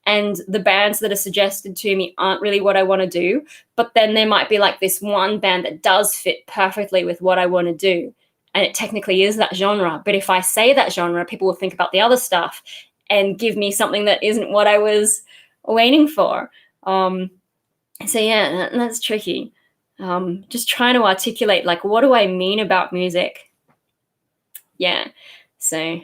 and the bands that are suggested to me aren't really what I want to do. But then there might be like this one band that does fit perfectly with what I want to do, and it technically is that genre. But if I say that genre, people will think about the other stuff and give me something that isn't what I was waiting for. So yeah, that's tricky. Just trying to articulate, like, what do I mean about music? Yeah, so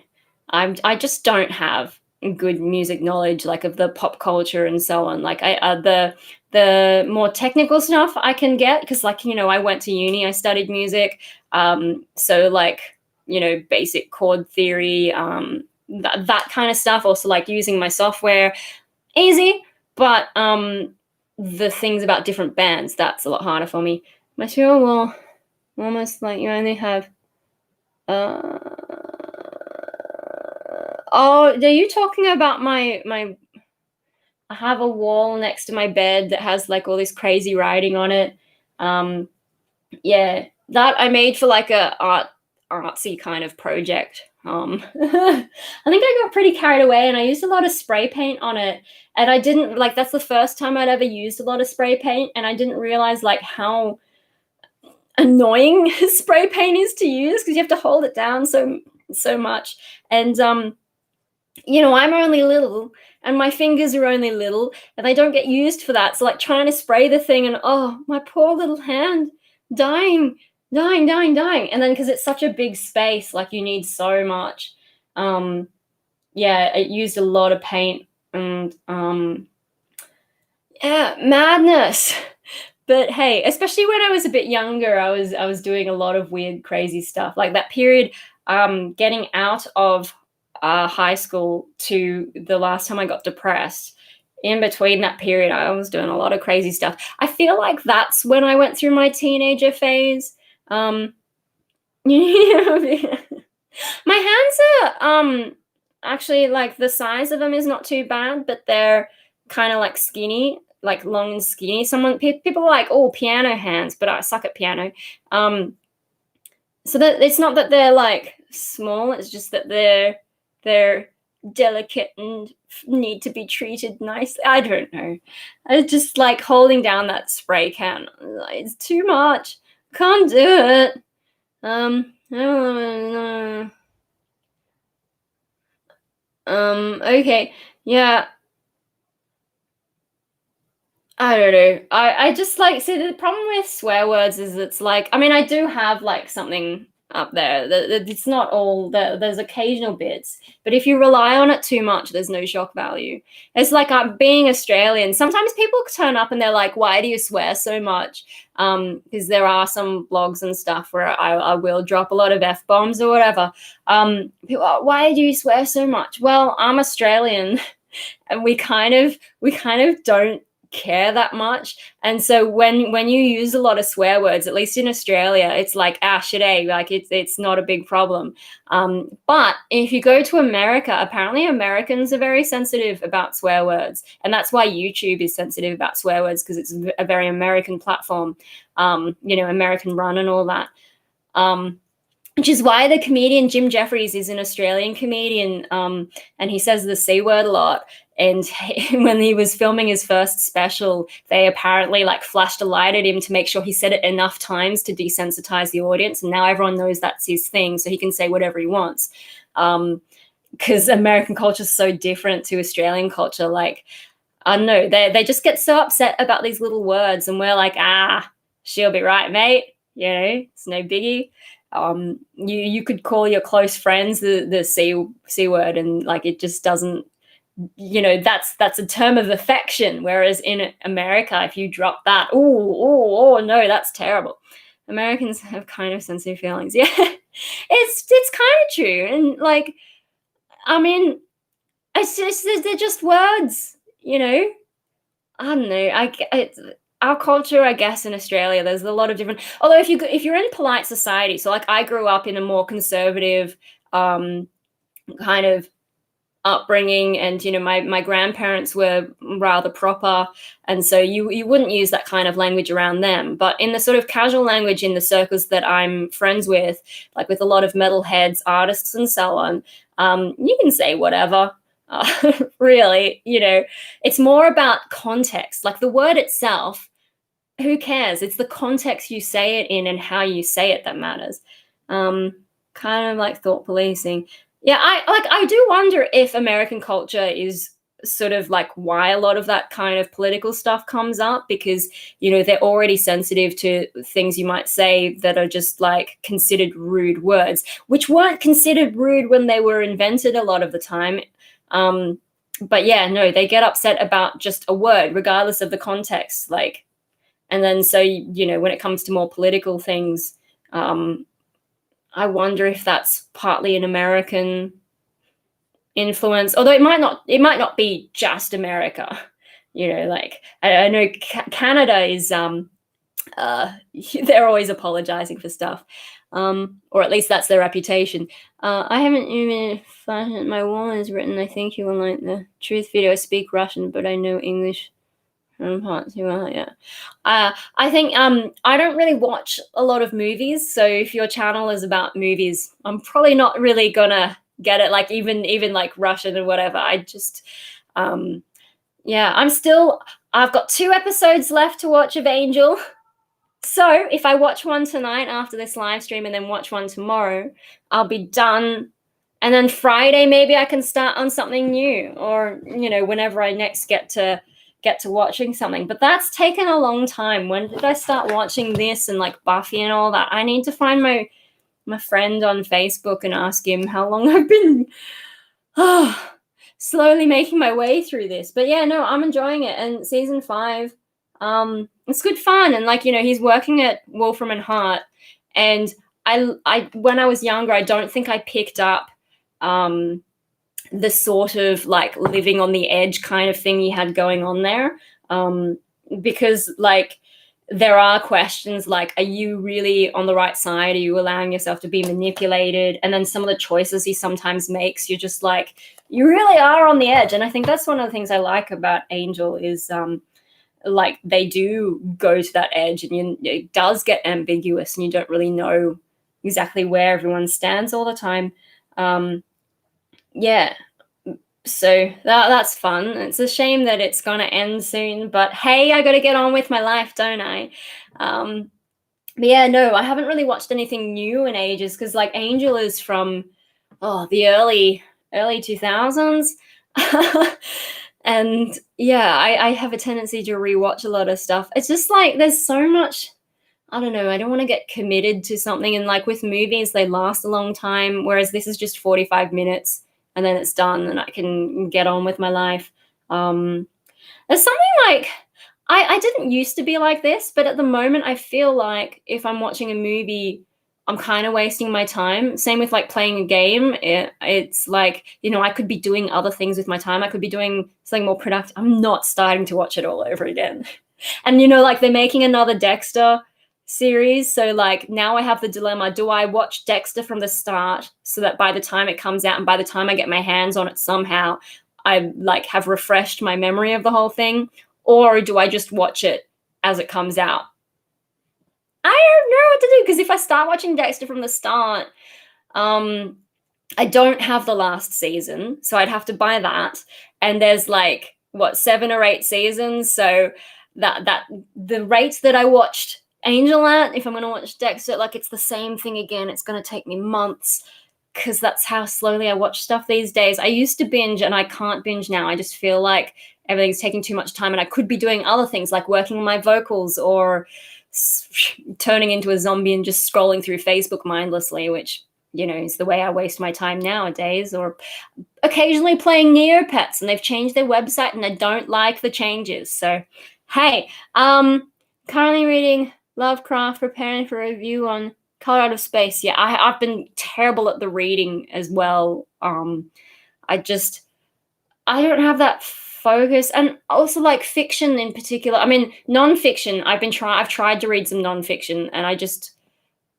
I just don't have good music knowledge, like of the pop culture and so on. Like the more technical stuff I can get, because like, you know, I went to uni, I studied music, so like, you know, basic chord theory, that kind of stuff. Also like using my software, easy. But the things about different bands, that's a lot harder for me. Material will almost like you only have. Oh, are you talking about my? I have a wall next to my bed that has like all this crazy writing on it. Yeah, that I made for like a artsy kind of project. I think I got pretty carried away and I used a lot of spray paint on it. And I didn't like, that's the first time I'd ever used a lot of spray paint, and I didn't realize like how annoying spray paint is to use, because you have to hold it down so much. And you know, I'm only little and my fingers are only little and they don't get used for that. So like trying to spray the thing and oh, my poor little hand, dying. And then because it's such a big space, like you need so much. Yeah, it used a lot of paint and yeah, madness. But hey, especially when I was a bit younger, I was doing a lot of weird, crazy stuff. Like that period, getting out of high school to the last time I got depressed. In between that period, I was doing a lot of crazy stuff. I feel like that's when I went through my teenager phase. You know, my hands are actually like the size of them is not too bad, but they're kind of like skinny, like long and skinny. People are like, oh, piano hands, but I suck at piano. So that it's not that they're like small, it's just that they're delicate and need to be treated nicely. I don't know. I just like holding down that spray can. It's too much. Can't do it. Okay. Yeah. I don't know. I just like, see, the problem with swear words is it's like, I mean, I do have like something up there. It's not all, there's occasional bits, but if you rely on it too much, there's no shock value. It's like being Australian. Sometimes people turn up and they're like, why do you swear so much? Because there are some blogs and stuff where I will drop a lot of F-bombs or whatever. People are, why do you swear so much? Well, I'm Australian and we kind of don't care that much. And so when you use a lot of swear words, at least in Australia, it's like shit, like it's not a big problem. But if you go to America, apparently Americans are very sensitive about swear words, and that's why YouTube is sensitive about swear words, because it's a very American platform, you know, American run and all that. Which is why the comedian Jim Jeffries is an Australian comedian, and he says the C word a lot. And when he was filming his first special, they apparently like flashed a light at him to make sure he said it enough times to desensitize the audience. And now everyone knows that's his thing, so he can say whatever he wants. Because American culture is so different to Australian culture. Like, I don't know, they just get so upset about these little words, and we're like, she'll be right, mate. You know, it's no biggie. You could call your close friends the C word, and like it just doesn't, you know, that's a term of affection, whereas in America, if you drop that, oh no, that's terrible. Americans have kind of sensitive feelings. Yeah, it's kind of true. And like, I mean, they're just words, you know. I don't know. Our culture, I guess, in Australia, there's a lot of different. Although if you're in polite society, so like I grew up in a more conservative kind of upbringing, and you know, my grandparents were rather proper, and so you wouldn't use that kind of language around them. But in the sort of casual language in the circles that I'm friends with, like with a lot of metalheads, artists, and so on, you can say whatever. Really, you know, it's more about context. Like the word itself, who cares? It's the context you say it in and how you say it that matters. Kind of like thought policing. Yeah, I do wonder if American culture is sort of like why a lot of that kind of political stuff comes up, because, you know, they're already sensitive to things you might say that are just like considered rude words, which weren't considered rude when they were invented a lot of the time. But yeah, no, they get upset about just a word, regardless of the context. Like, and then so, when it comes to more political things, I wonder if that's partly an American influence, although it might not be just America. Like I know Canada is they're always apologizing for stuff, or at least that's their reputation. I haven't even found my wall is written. I think you will like the truth video. I speak Russian, but I know English. Yeah. I think I don't really watch a lot of movies, so if your channel is about movies, I'm probably not really gonna get it. Like even like Russian or whatever. I just yeah, I've got 2 episodes left to watch of Angel. So if I watch one tonight after this live stream and then watch one tomorrow, I'll be done. And then Friday maybe I can start on something new, or whenever I next get to watching something. But that's taken a long time. When did I start watching this and like Buffy and all that? I need to find my friend on Facebook and ask him how long I've been slowly making my way through this. But yeah, no, I'm enjoying it. And season 5, it's good fun. And like, he's working at Wolfram and Hart, and I when I was younger, I don't think I picked up the sort of like living on the edge kind of thing he had going on there, because like there are questions like, are you really on the right side? Are you allowing yourself to be manipulated? And then some of the choices he sometimes makes, you're just like, you really are on the edge. And I think that's one of the things I like about Angel is like they do go to that edge, and it does get ambiguous and you don't really know exactly where everyone stands all the time. Yeah, so that's fun. It's a shame that it's gonna end soon, but hey, I gotta get on with my life, don't I? But yeah, no, I haven't really watched anything new in ages, because like Angel is from the early 2000s. And yeah, I have a tendency to rewatch a lot of stuff. It's just like there's so much, I don't know, I don't want to get committed to something. And like with movies, they last a long time, whereas this is just 45 minutes and then it's done and I can get on with my life. There's something like, I didn't used to be like this, but at the moment I feel like if I'm watching a movie, I'm kind of wasting my time. Same with like playing a game. It's like, I could be doing other things with my time. I could be doing something more productive. I'm not starting to watch it all over again. And, like they're making another Dexter series. So like now I have the dilemma, do I watch Dexter from the start so that by the time it comes out and by the time I get my hands on it somehow, I like have refreshed my memory of the whole thing? Or do I just watch it as it comes out? I don't know what to do, because if I start watching Dexter from the start, I don't have the last season, so I'd have to buy that. And there's like 7 or 8 seasons, so that the rate that I watched Angel at, if I'm gonna watch Dexter, like it's the same thing again. It's gonna take me months, because that's how slowly I watch stuff these days. I used to binge and I can't binge now. I just feel like everything's taking too much time, and I could be doing other things like working on my vocals or turning into a zombie and just scrolling through Facebook mindlessly, which is the way I waste my time nowadays, or occasionally playing Neopets, and they've changed their website and I don't like the changes. So hey, currently reading Lovecraft, preparing for a review on Color Out of Space. Yeah, I've been terrible at the reading as well. I don't have that focus. And also like fiction in particular. I mean, nonfiction, I've tried to read some nonfiction, and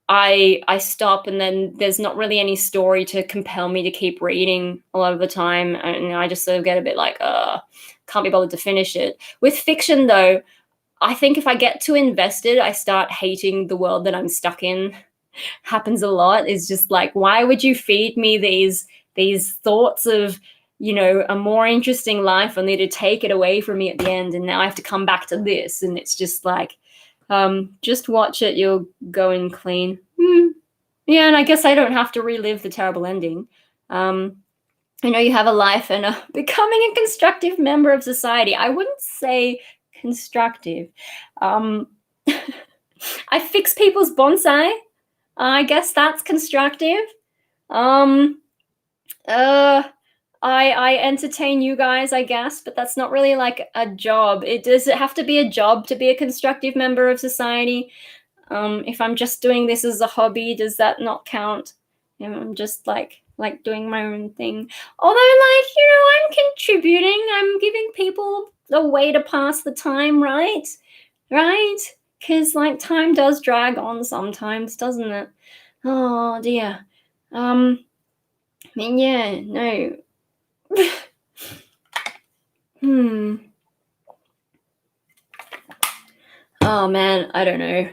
I stop, and then there's not really any story to compel me to keep reading a lot of the time. And I just sort of get a bit like, can't be bothered to finish it. With fiction though, I think if I get too invested, I start hating the world that I'm stuck in. Happens a lot. Is just like, why would you feed me these thoughts of, a more interesting life, only to take it away from me at the end, and now I have to come back to this, and it's just like, just watch it, you'll go in clean. Yeah, and I guess I don't have to relive the terrible ending. You have a life and becoming a constructive member of society. I wouldn't say constructive. I fix people's bonsai. I guess that's constructive. I entertain you guys, I guess, but that's not really like a job. Does it have to be a job to be a constructive member of society? If I'm just doing this as a hobby, does that not count? You know, I'm just like doing my own thing. Although, like, you know, I'm contributing. I'm giving people a way to pass the time, right? Right? Because like time does drag on sometimes, doesn't it? Oh dear. I mean, yeah, no. Hmm. Oh man, I don't know.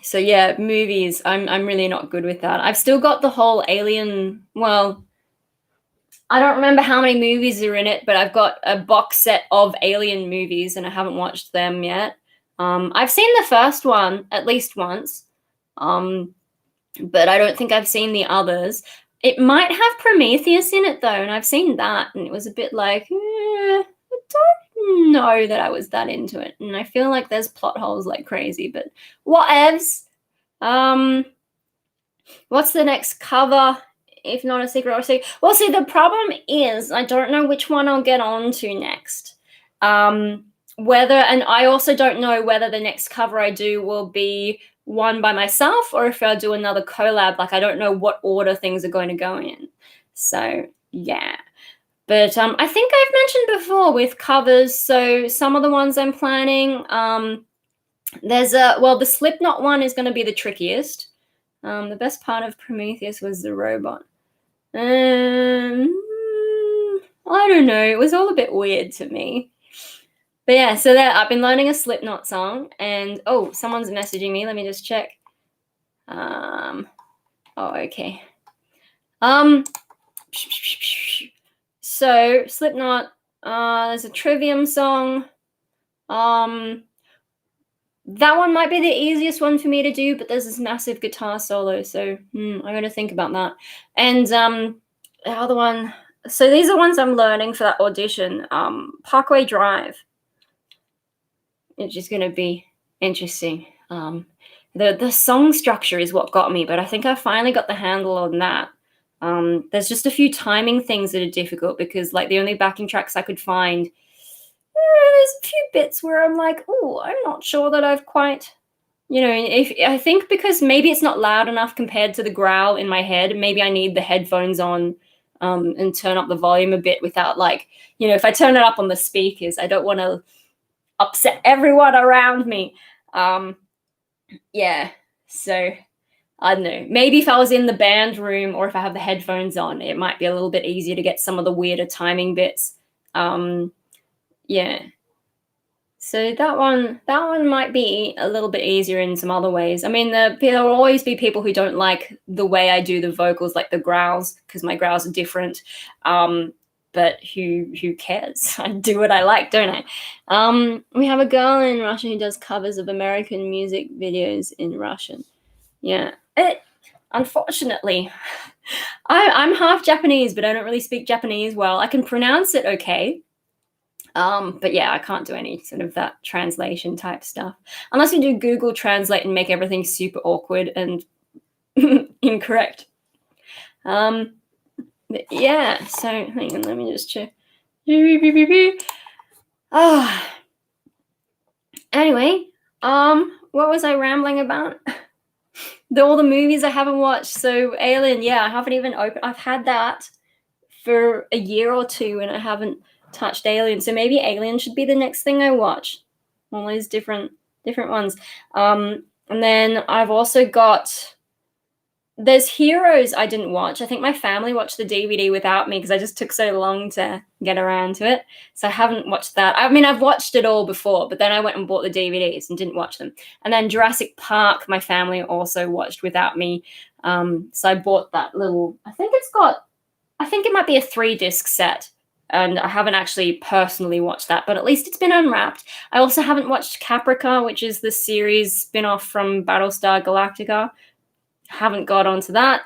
So yeah, movies. I'm really not good with that. I've still got the whole Alien. Well, I don't remember how many movies are in it, but I've got a box set of Alien movies, and I haven't watched them yet. I've seen the first one at least once, um, but I don't think I've seen the others. It might have Prometheus in it though, and I've seen that, and it was a bit like, I don't know that I was that into it, and I feel like there's plot holes like crazy. But whatevs. Um, what's the next cover? If not a secret or a secret. Well, see, the problem is I don't know which one I'll get on to next. And I also don't know whether the next cover I do will be one by myself or if I'll do another collab. Like, I don't know what order things are going to go in. So, yeah. But I think I've mentioned before with covers, so some of the ones I'm planning, the Slipknot one is going to be the trickiest. The best part of Prometheus was the robot. I don't know. It was all a bit weird to me. But yeah, so there, I've been learning a Slipknot song, and oh, someone's messaging me. Let me just check. Oh, okay. So Slipknot. There's a Trivium song. That one might be the easiest one for me to do, but there's this massive guitar solo, so I'm going to think about that. And the other one, so these are ones I'm learning for that audition. Parkway Drive, which is going to be interesting. The song structure is what got me, but I think I finally got the handle on that. There's just a few timing things that are difficult because, like, the only backing tracks I could find, there's a few bits where I'm like, oh, I'm not sure that I've quite, if I think because maybe it's not loud enough compared to the growl in my head. Maybe I need the headphones on and turn up the volume a bit without, like, if I turn it up on the speakers, I don't want to upset everyone around me. Yeah, so I don't know. Maybe if I was in the band room or if I have the headphones on, it might be a little bit easier to get some of the weirder timing bits. Yeah. So that one might be a little bit easier in some other ways. I mean, there will always be people who don't like the way I do the vocals, like the growls, because my growls are different. But who cares? I do what I like, don't I? We have a girl in Russia who does covers of American music videos in Russian. Yeah. Unfortunately, I'm half Japanese, but I don't really speak Japanese well. I can pronounce it okay. But yeah, I can't do any sort of that translation type stuff. Unless you do Google Translate and make everything super awkward and incorrect. But yeah, so hang on, let me just check. Anyway, what was I rambling about? All the movies I haven't watched. So Alien, yeah, I haven't even opened. I've had that for a year or two and I haven't touched Alien. So maybe Alien should be the next thing I watch. All those different ones. And then I've also got, there's Heroes I didn't watch. I think my family watched the DVD without me because I just took so long to get around to it. So I haven't watched that. I mean, I've watched it all before, but then I went and bought the DVDs and didn't watch them. And then Jurassic Park, my family also watched without me. So I bought that little, I think it might be a 3-disc set. And I haven't actually personally watched that, but at least it's been unwrapped. I also haven't watched Caprica, which is the series spin-off from Battlestar Galactica. Haven't got onto that.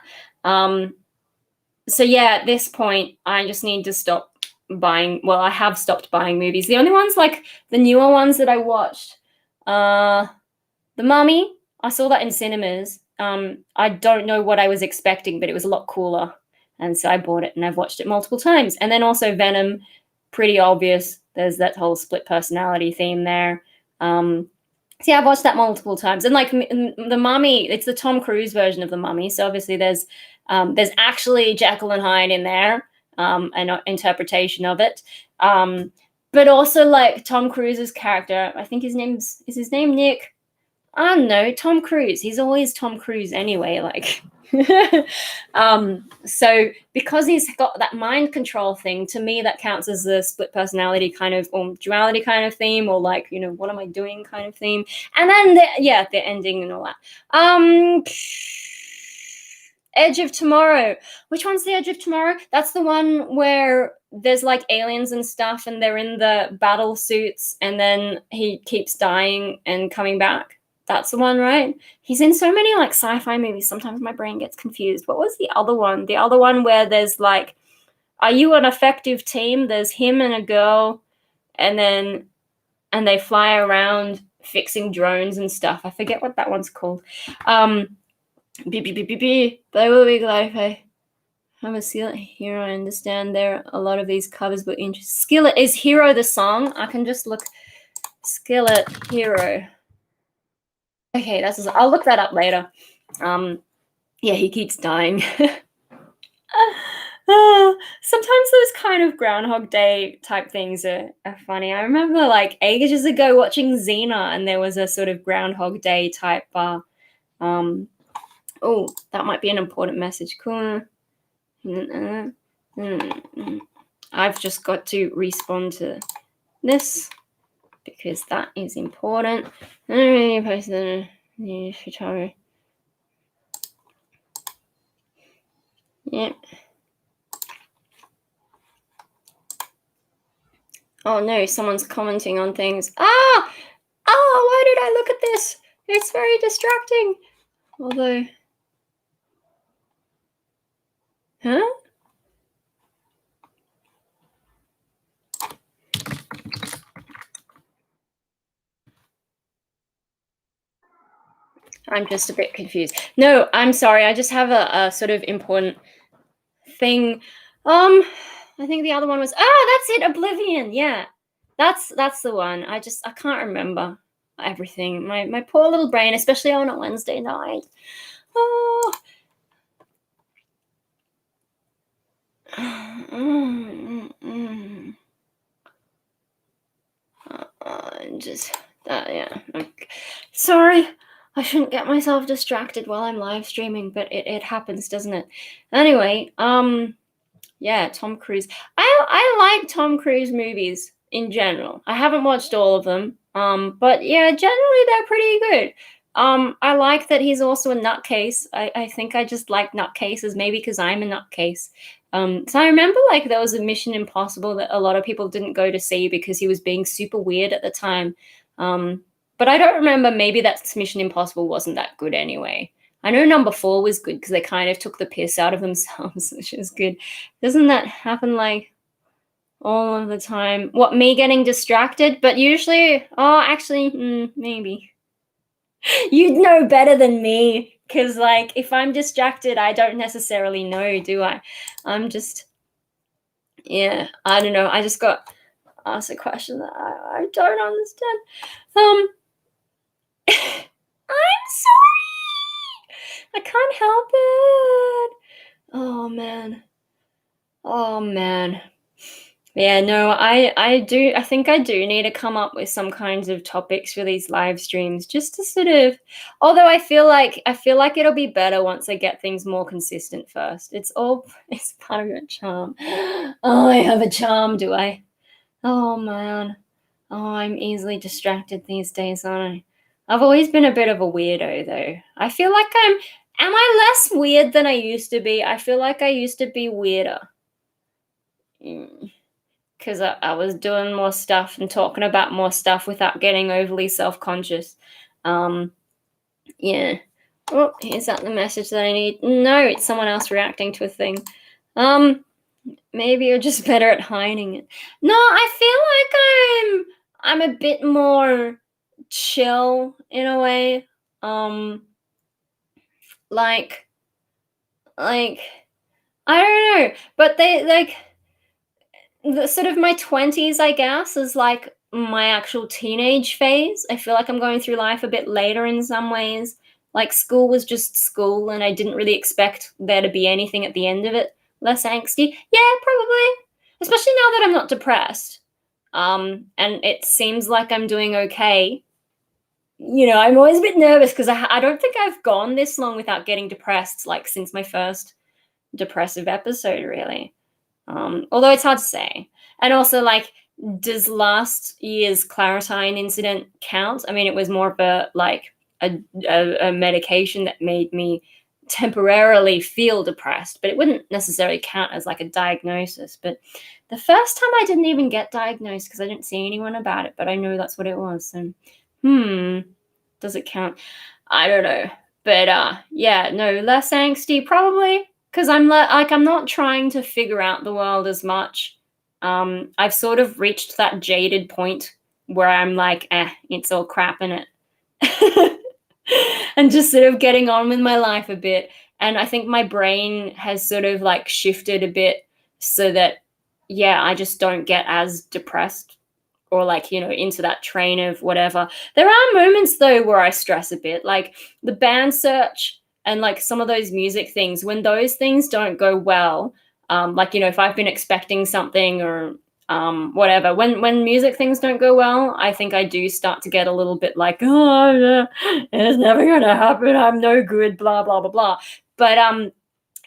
So yeah, at this point, I just need to stop buying. Well, I have stopped buying movies. The only ones, like the newer ones that I watched, The Mummy, I saw that in cinemas. I don't know what I was expecting, but it was a lot cooler. And so I bought it and I've watched it multiple times. And then also Venom, pretty obvious. There's that whole split personality theme there. So yeah, I've watched that multiple times. And like the Mummy, it's the Tom Cruise version of the Mummy. So obviously there's actually Jekyll and Hyde in there, an interpretation of it. But also like Tom Cruise's character, I think is his name Nick? I don't know, Tom Cruise. He's always Tom Cruise anyway, like so because he's got that mind control thing, to me that counts as the split personality kind of, or duality kind of theme, or like, you know, what am I doing kind of theme. And then the ending and all that. Edge of Tomorrow. Which one's the Edge of Tomorrow? That's the one where there's like aliens and stuff and they're in the battle suits and then he keeps dying and coming back. That's the one, right? He's in so many like sci-fi movies. Sometimes my brain gets confused. What was the other one? The other one where there's like, are you an effective team? There's him and a girl, and they fly around fixing drones and stuff. I forget what that one's called. They will be glad if I have a Skillet Hero. I understand there are a lot of these covers, but Skillet is Hero the song. I can just look Skillet Hero. Okay, I'll look that up later. Yeah, he keeps dying. Sometimes those kind of Groundhog Day type things are funny. I remember like ages ago watching Xena, and there was a sort of Groundhog Day type. Oh, that might be an important message. Cool. I've just got to respond to this because that is important. Yep. Oh no, someone's commenting on things. Oh, why did I look at this? It's very distracting. Although, huh? I'm just a bit confused. No, I'm sorry. I just have a sort of important thing. I think the other one was, that's it, Oblivion. Yeah, that's the one. I can't remember everything. My poor little brain, especially on a Wednesday night. Oh. Yeah. Okay. Sorry, I shouldn't get myself distracted while I'm live streaming, but it happens, doesn't it? Anyway, yeah, Tom Cruise. I like Tom Cruise movies in general. I haven't watched all of them, but yeah, generally they're pretty good. I like that he's also a nutcase. I think I just like nutcases, maybe because I'm a nutcase. So I remember like there was a Mission Impossible that a lot of people didn't go to see because he was being super weird at the time. But I don't remember, maybe that Mission Impossible wasn't that good anyway. I know number 4 was good because they kind of took the piss out of themselves, which is good. Doesn't that happen like all of the time? What, me getting distracted? But usually, actually, maybe. You'd know better than me, because like if I'm distracted, I don't necessarily know, do I? I'm just, yeah, I don't know. I just got asked a question that I don't understand. I'm sorry. I can't help it. Oh man. Yeah, no, I think I do need to come up with some kinds of topics for these live streams, just to sort of, although I feel like it'll be better once I get things more consistent first. It's part of your charm. Oh, I have a charm, do I? Oh man. Oh, I'm easily distracted these days, aren't I? I've always been a bit of a weirdo though. I feel like am I less weird than I used to be? I feel like I used to be weirder. Because I was doing more stuff and talking about more stuff without getting overly self-conscious. Yeah. Oh, is that the message that I need? No, it's someone else reacting to a thing. Maybe you're just better at hiding it. No, I feel like I'm a bit more chill in a way. Like I don't know, but they like the sort of my 20s, I guess, is like my actual teenage phase. I feel like I'm going through life a bit later in some ways. Like school was just school, and I didn't really expect there to be anything at the end of it less angsty. Yeah, probably. Especially now that I'm not depressed. And it seems like I'm doing okay. I'm always a bit nervous because I don't think I've gone this long without getting depressed, like since my first depressive episode, really. Although it's hard to say. And also, like, does last year's Claritine incident count? I mean, it was more of a medication that made me temporarily feel depressed, but it wouldn't necessarily count as like a diagnosis. But the first time I didn't even get diagnosed because I didn't see anyone about it, but I know that's what it was. So, does it count? I don't know. But yeah, no, less angsty probably because I'm not trying to figure out the world as much. I've sort of reached that jaded point where I'm like, it's all crap in it. And just sort of getting on with my life a bit. And I think my brain has sort of like shifted a bit so that, yeah, I just don't get as depressed or like, into that train of whatever. There are moments though where I stress a bit, like the band search and like some of those music things. When those things don't go well, like if I've been expecting something or whatever, when music things don't go well, I think I do start to get a little bit like, oh yeah, it's never gonna happen, I'm no good, blah blah blah blah. But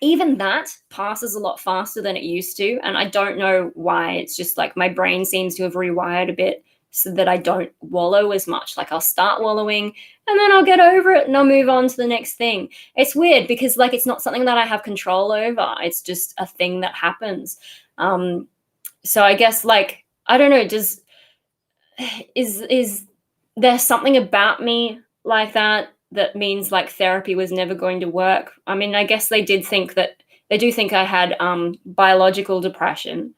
even that passes a lot faster than it used to. And I don't know why. It's just like my brain seems to have rewired a bit so that I don't wallow as much. Like I'll start wallowing and then I'll get over it and I'll move on to the next thing. It's weird because like it's not something that I have control over. It's just a thing that happens. So I guess like I don't know, is there something about me like that means like therapy was never going to work? I mean, I guess they do think I had biological depression.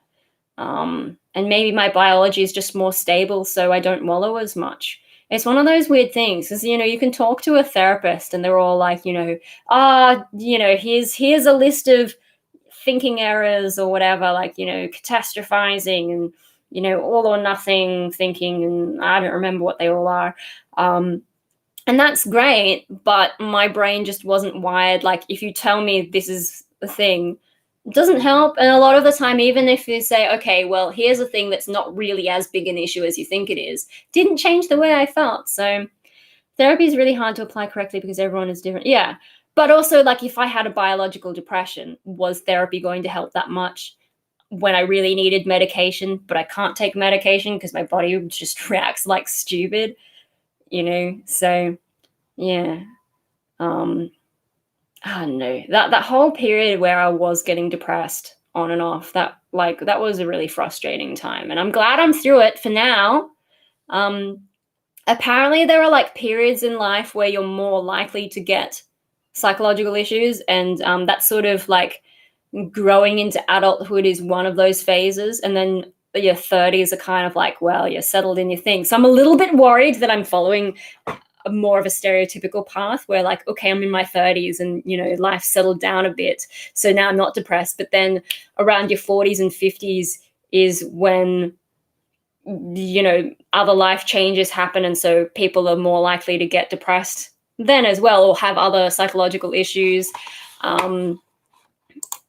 And maybe my biology is just more stable so I don't wallow as much. It's one of those weird things because you can talk to a therapist and they're all like, here's a list of thinking errors or whatever, like catastrophizing and all or nothing thinking, and I don't remember what they all are. And that's great, but my brain just wasn't wired. Like if you tell me this is a thing, it doesn't help. And a lot of the time, even if you say, okay, well, here's a thing that's not really as big an issue as you think it is, didn't change the way I felt. So therapy is really hard to apply correctly because everyone is different. Yeah. But also, like, if I had a biological depression, was therapy going to help that much when I really needed medication, but I can't take medication because my body just reacts like stupid, So, yeah. I don't know. That whole period where I was getting depressed on and off, that was a really frustrating time. And I'm glad I'm through it for now. Apparently there are like periods in life where you're more likely to get psychological issues, and that's sort of like growing into adulthood is one of those phases, and then your 30s are kind of like, well, you're settled in your thing. So I'm a little bit worried that I'm following more of a stereotypical path where like, okay, I'm in my 30s and life settled down a bit, so now I'm not depressed. But then around your 40s and 50s is when other life changes happen, and so people are more likely to get depressed then as well, or have other psychological issues.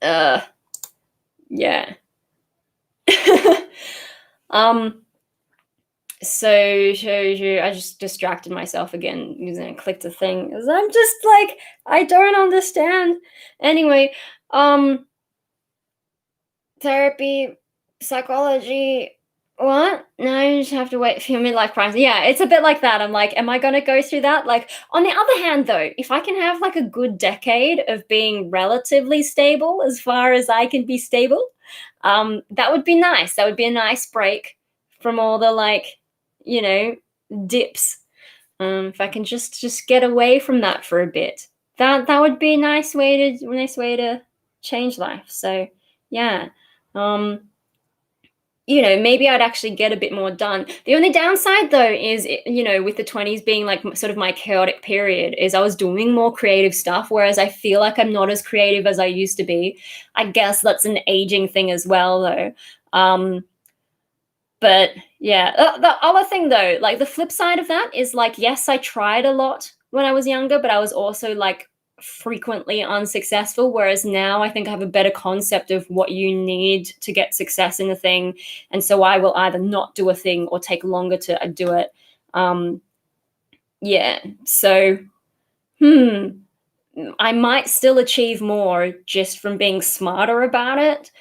Yeah. So I just distracted myself again using I clicked a thing because I'm just like, I don't understand. Anyway, therapy, psychology, what? No, you just have to wait for your midlife crisis. Yeah, it's a bit like that. I'm like, am I going to go through that? Like, on the other hand, though, if I can have like a good decade of being relatively stable as far as I can be stable, that would be nice. That would be a nice break from all the like, dips. If I can just get away from that for a bit, that would be a nice way to change life. So yeah. maybe I'd actually get a bit more done. The only downside though is, with the 20s being like sort of my chaotic period, is I was doing more creative stuff, whereas I feel like I'm not as creative as I used to be. I guess that's an aging thing as well though. Um, but yeah, the other thing though, like the flip side of that is like, yes, I tried a lot when I was younger, but I was also like frequently unsuccessful. Whereas now I think I have a better concept of what you need to get success in a thing. And so I will either not do a thing or take longer to do it. Um, yeah. So, hmm. I might still achieve more just from being smarter about it.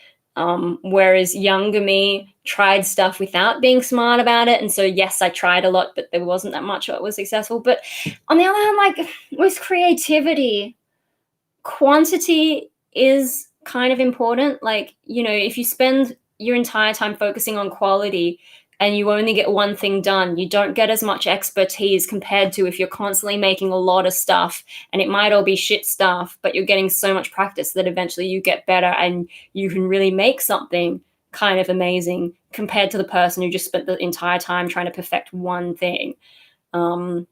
Whereas younger me tried stuff without being smart about it. And so, yes, I tried a lot, but there wasn't that much that was successful. But on the other hand, like with creativity, quantity is kind of important. Like, if you spend your entire time focusing on quality and you only get one thing done, you don't get as much expertise compared to if you're constantly making a lot of stuff and it might all be shit stuff, but you're getting so much practice that eventually you get better and you can really make something kind of amazing compared to the person who just spent the entire time trying to perfect one thing. So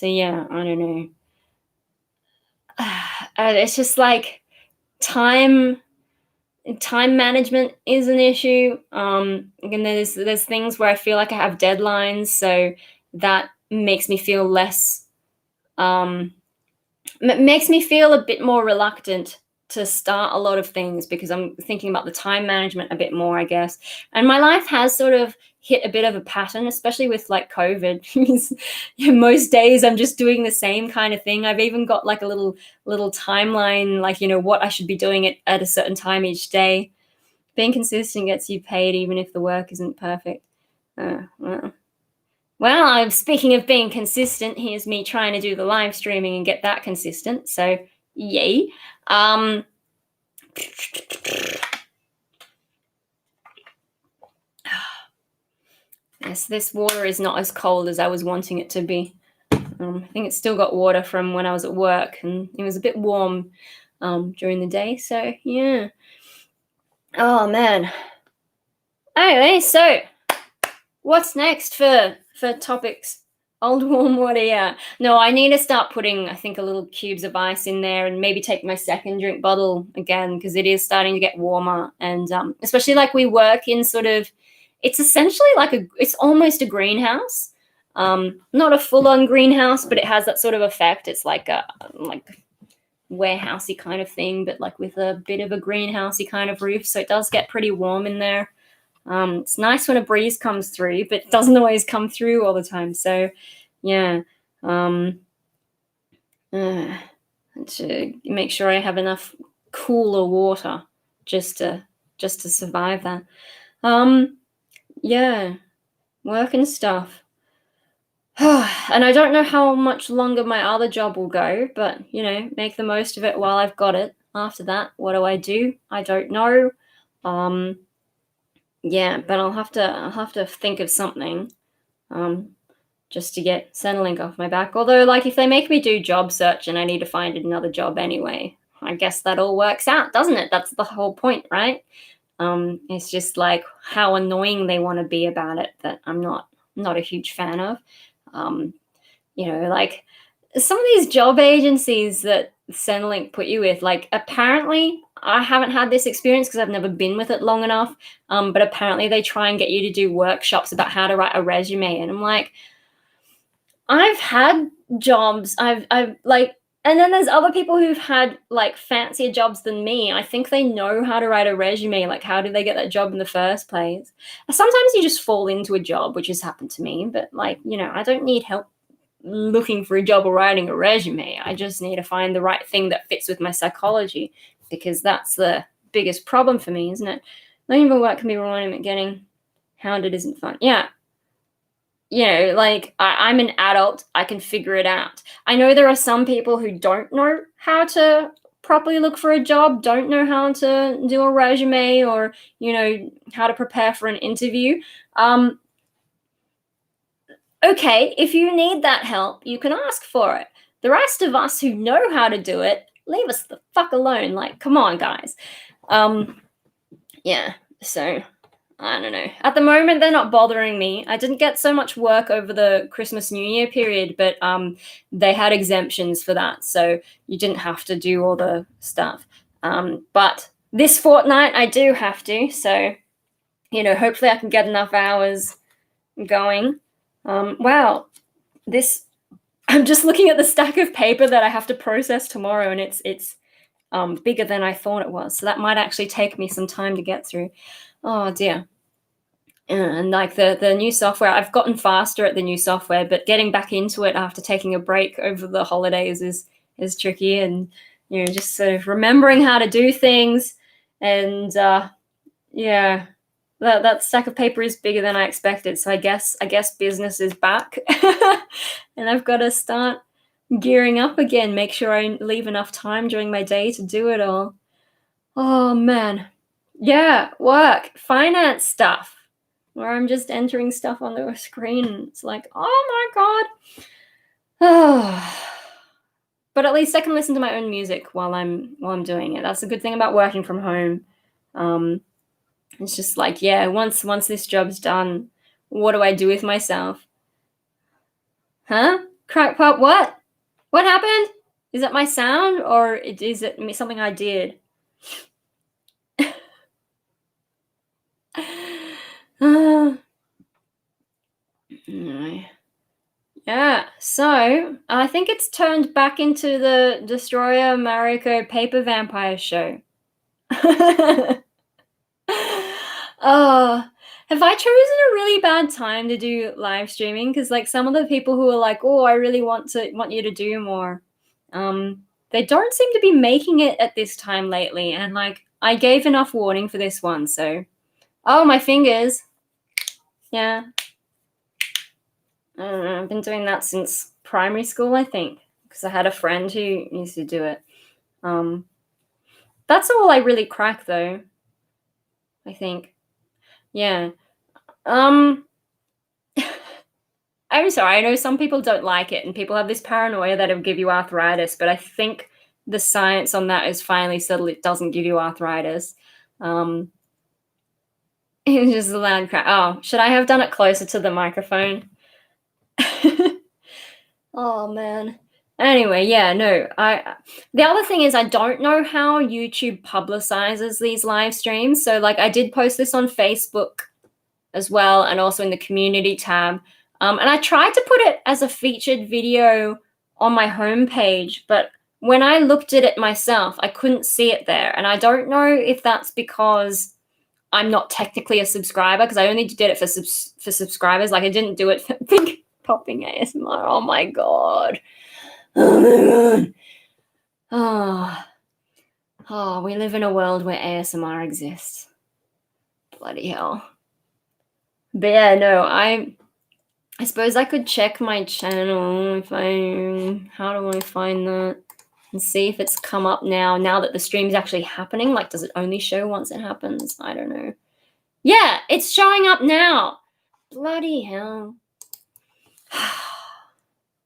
yeah, I don't know. It's just like time time management is an issue. And there's things where I feel like I have deadlines, so that makes me feel less makes me feel a bit more reluctant to start a lot of things because I'm thinking about the time management a bit more, I guess. And my life has sort of hit a bit of a pattern, especially with like COVID. Because most days I'm just doing the same kind of thing. I've even got like a little timeline, like what I should be doing at a certain time each day. Being consistent gets you paid, even if the work isn't perfect. Well, I'm speaking of being consistent. Here's me trying to do the live streaming and get that consistent. So, yay. Yes, this water is not as cold as I was wanting it to be. I think it's still got water from when I was at work, and it was a bit warm during the day. So, yeah. Oh man. Anyway, so what's next for topics? Old warm water, yeah. No, I need to start putting, I think, a little cubes of ice in there and maybe take my second drink bottle again because it is starting to get warmer. And especially like we work in sort of, it's essentially like it's almost a greenhouse. Not a full-on greenhouse, but it has that sort of effect. It's like a warehousey kind of thing, but like with a bit of a greenhousey kind of roof. So it does get pretty warm in there. It's nice when a breeze comes through, but it doesn't always come through all the time. So, yeah, to make sure I have enough cooler water just to survive that. Yeah, work and stuff. And I don't know how much longer my other job will go, but make the most of it while I've got it. After that, what do? I don't know. Yeah, but I'll have to think of something, just to get Centrelink off my back. Although, like, if they make me do job search and I need to find another job anyway, I guess that all works out, doesn't it? That's the whole point, right? It's just like how annoying they want to be about it that I'm not a huge fan of. Like some of these job agencies that Centrelink put you with, like apparently I haven't had this experience because I've never been with it long enough. But apparently they try and get you to do workshops about how to write a resume. And I'm like, I've had jobs. I've like, and then there's other people who've had like fancier jobs than me. I think they know how to write a resume. Like, how did they get that job in the first place? Sometimes you just fall into a job, which has happened to me. But like, I don't need help looking for a job or writing a resume. I just need to find the right thing that fits with my psychology, because that's the biggest problem for me, isn't it? Looking for work can be rewarding, but getting hounded isn't fun. Yeah. Like I'm an adult, I can figure it out. I know there are some people who don't know how to properly look for a job, don't know how to do a resume or, how to prepare for an interview. Okay, if you need that help, you can ask for it. The rest of us who know how to do it, leave us the fuck alone. Like, come on, guys. Yeah, so I don't know. At the moment, they're not bothering me. I didn't get so much work over the Christmas New Year period, but they had exemptions for that, so you didn't have to do all the stuff. But this fortnight, I do have to, so hopefully I can get enough hours going. Wow, this I'm just looking at the stack of paper that I have to process tomorrow, and it's bigger than I thought it was. So that might actually take me some time to get through. Oh dear. And like the new software, I've gotten faster at the new software, but getting back into it after taking a break over the holidays is tricky, and just sort of remembering how to do things. And yeah, that stack of paper is bigger than I expected. So I guess business is back, and I've got to start gearing up again. Make sure I leave enough time during my day to do it all. Oh man, yeah, work, finance stuff, where I'm just entering stuff on the screen. It's like, oh my god. Oh. But at least I can listen to my own music while I'm doing it. That's a good thing about working from home. It's just like, yeah, once this job's done, what do I do with myself? Huh? Crackpot, what? What happened? Is that my sound, or is it something I did? Yeah, so I think it's turned back into the DestroyerMariko paper vampire show. Oh, have I chosen a really bad time to do live streaming? Because like some of the people who are like, oh, I really want you to do more, they don't seem to be making it at this time lately. And like I gave enough warning for this one, so oh, my fingers. Yeah. I don't know, I've been doing that since primary school, I think, because I had a friend who used to do it. That's all I really crack, though, I think. Yeah. I'm sorry, I know some people don't like it, and people have this paranoia that it'll give you arthritis, but I think the science on that is finally settled. It doesn't give you arthritis. It's just a loud crack. Oh, should I have done it closer to the microphone? Oh man. Anyway, yeah, no. The other thing is I don't know how YouTube publicizes these live streams. So like I did post this on Facebook as well, and also in the community tab. And I tried to put it as a featured video on my homepage, but when I looked at it myself, I couldn't see it there. And I don't know if that's because I'm not technically a subscriber, because I only did it for subscribers. Like I didn't do it for popping ASMR. Oh my god. Oh my god. Oh, we live in a world where ASMR exists. Bloody hell. But yeah, no, I suppose I could check my channel how do I find that? And see if it's come up now that the stream's actually happening. Like, does it only show once it happens? I don't know. Yeah, it's showing up now. Bloody hell. I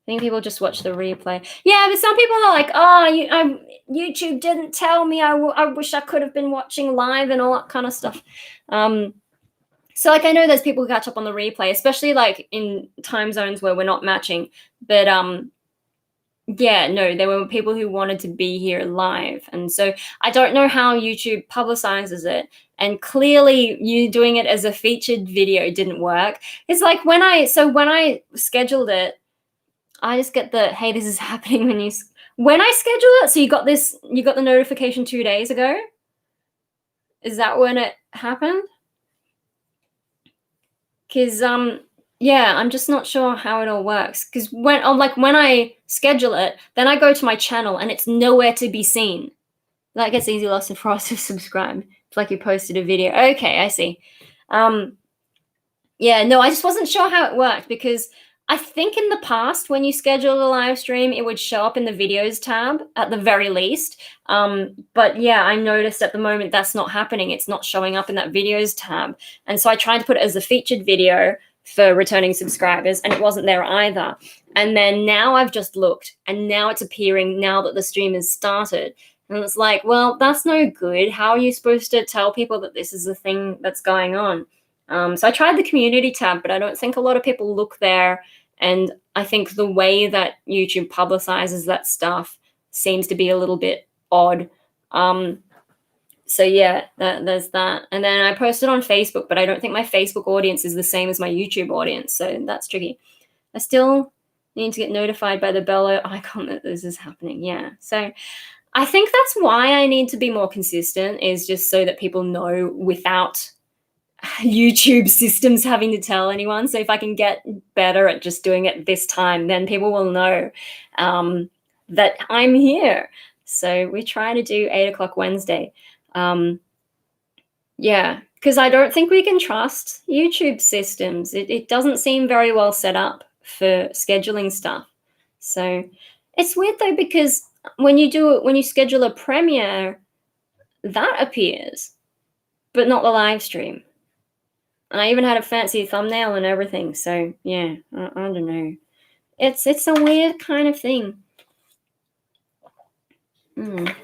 think people just watch the replay. Yeah, but some people are like, oh, YouTube didn't tell me. I wish I could have been watching live and all that kind of stuff. So like I know there's people who catch up on the replay, especially like in time zones where we're not matching. But yeah, no, there were people who wanted to be here live. And so I don't know how YouTube publicizes it. And clearly you doing it as a featured video didn't work. It's like when I scheduled it, I just get the, hey, this is happening when I schedule it. So you got the notification 2 days ago. Is that when it happened? Because yeah, I'm just not sure how it all works. Because when I schedule it, then I go to my channel and it's nowhere to be seen. That gets easy lesson for us to subscribe. It's like you posted a video. Okay, I see. Yeah, no, I just wasn't sure how it worked, because I think in the past when you schedule a live stream, it would show up in the videos tab at the very least. But yeah, I noticed at the moment that's not happening. It's not showing up in that videos tab. And so I tried to put it as a featured video for returning subscribers, and it wasn't there either. And then now I've just looked, and now it's appearing now that the stream has started. And it's like, well, that's no good. How are you supposed to tell people that this is the thing that's going on? So I tried the community tab, but I don't think a lot of people look there. And I think the way that YouTube publicizes that stuff seems to be a little bit odd. So yeah, there's that. And then I posted on Facebook, but I don't think my Facebook audience is the same as my YouTube audience. So that's tricky. I still need to get notified by the bell icon that this is happening. Yeah. So I think that's why I need to be more consistent, is just so that people know without YouTube systems having to tell anyone. So if I can get better at just doing it this time, then people will know that I'm here. So we try to do 8 o'clock Wednesday. Yeah, because I don't think we can trust YouTube systems. It doesn't seem very well set up for scheduling stuff. So it's weird though, because when you schedule a premiere, that appears, but not the live stream. And I even had a fancy thumbnail and everything. So yeah, I don't know. It's a weird kind of thing. In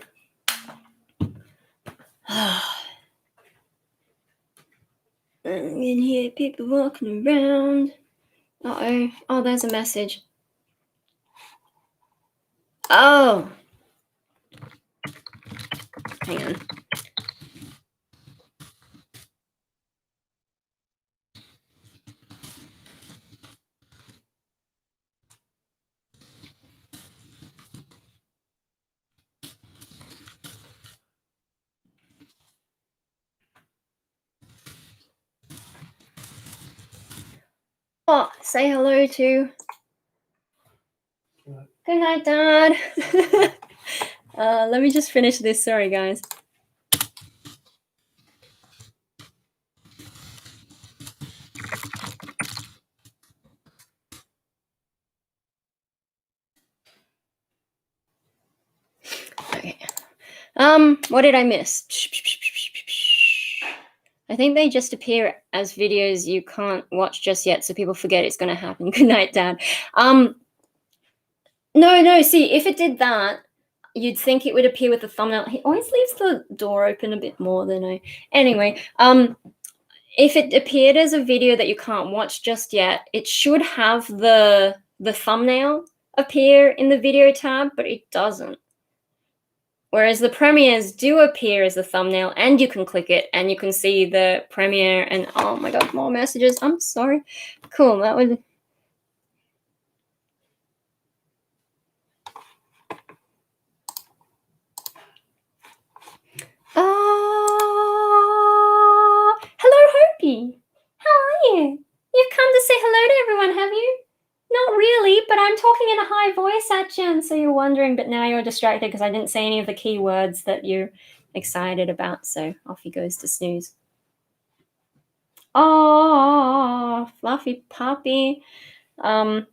here, people walking around. Uh-oh. Oh, there's a message. Oh. Hang on. Oh, say hello to. Good night, Dad. Let me just finish this. Sorry, guys. Okay. What did I miss? I think they just appear as videos you can't watch just yet, so people forget it's going to happen. Good night, Dad. No. See, if it did that, you'd think it would appear with the thumbnail. He always leaves the door open a bit more than I. Anyway, if it appeared as a video that you can't watch just yet, it should have the thumbnail appear in the video tab, but it doesn't. Whereas the premieres do appear as the thumbnail, and you can click it and you can see the premiere. And oh my god, more messages. I'm sorry. Cool. That would. Hello, Hopi. How are you? You've come to say hello to everyone, have you? Not really, but I'm talking in a high voice at you, and so you're wondering, but now you're distracted because I didn't say any of the key words that you're excited about, so off he goes to snooze. Oh, fluffy puppy. There's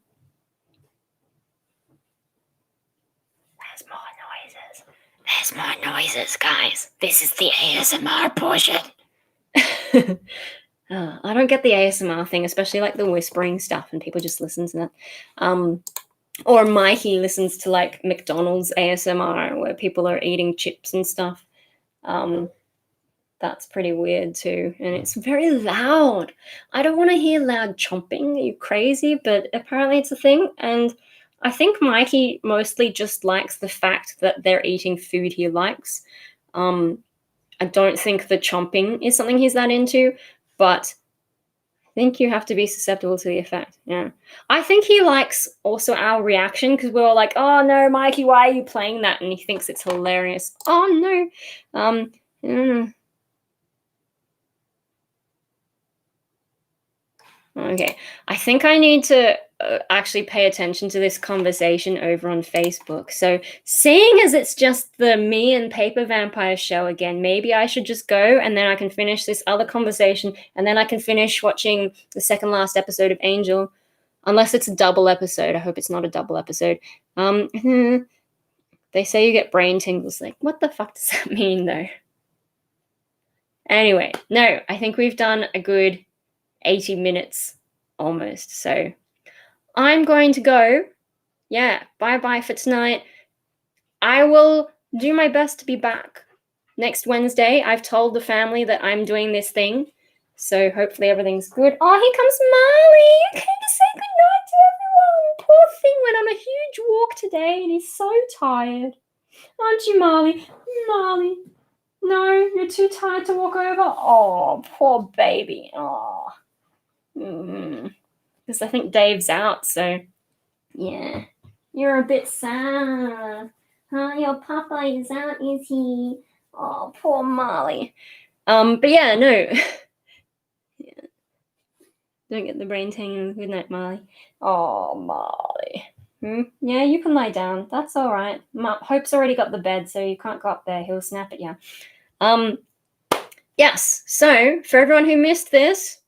more noises. There's more noises, guys. This is the ASMR portion. I don't get the ASMR thing, especially like the whispering stuff, and people just listen to that. Or Mikey listens to like McDonald's ASMR where people are eating chips and stuff. That's pretty weird too, and it's very loud. I don't want to hear loud chomping. Are you crazy? But apparently it's a thing, and I think Mikey mostly just likes the fact that they're eating food he likes. I don't think the chomping is something he's that into, but I think you have to be susceptible to the effect. Yeah. I think he likes also our reaction, because we're all like, oh no, Mikey, why are you playing that? And he thinks it's hilarious. Oh no. Okay. I think I need to actually pay attention to this conversation over on Facebook. So seeing as it's just the me and Paper Vampire show again, maybe I should just go, and then I can finish this other conversation, and then I can finish watching the second last episode of Angel, unless it's a double episode. I hope it's not a double episode. They say you get brain tingles. Like, what the fuck does that mean, though? Anyway, no, I think we've done a good 80 minutes almost. So I'm going to go. Yeah, bye-bye for tonight. I will do my best to be back next Wednesday. I've told the family that I'm doing this thing. So hopefully everything's good. Oh, here comes Marley. You came to say goodnight to everyone. Poor thing went on a huge walk today and he's so tired. Aren't you, Marley? Marley. No, you're too tired to walk over? Oh, poor baby. Oh. Because I think Dave's out, so yeah. You're a bit sad. Huh? Your papa is out, is he? Oh, poor Marley. But yeah, no. Yeah. Don't get the brain tingling. Good night, Marley. Oh, Marley. Yeah, you can lie down. That's all right. Hope's already got the bed, so you can't go up there. He'll snap at you. Yes. So for everyone who missed this,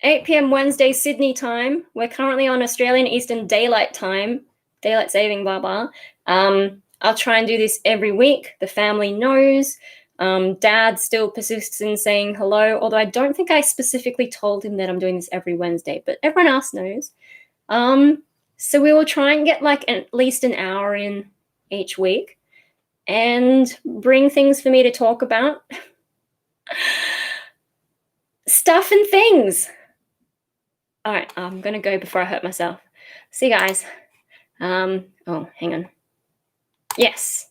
8 p.m. Wednesday Sydney time. We're currently on Australian Eastern Daylight Time. Daylight saving, blah blah. I'll try and do this every week. The family knows. Dad still persists in saying hello, although I don't think I specifically told him that I'm doing this every Wednesday, but everyone else knows. So we will try and get like at least an hour in each week and bring things for me to talk about. Stuff and things. All right, I'm going to go before I hurt myself. See you guys. Oh, hang on. Yes.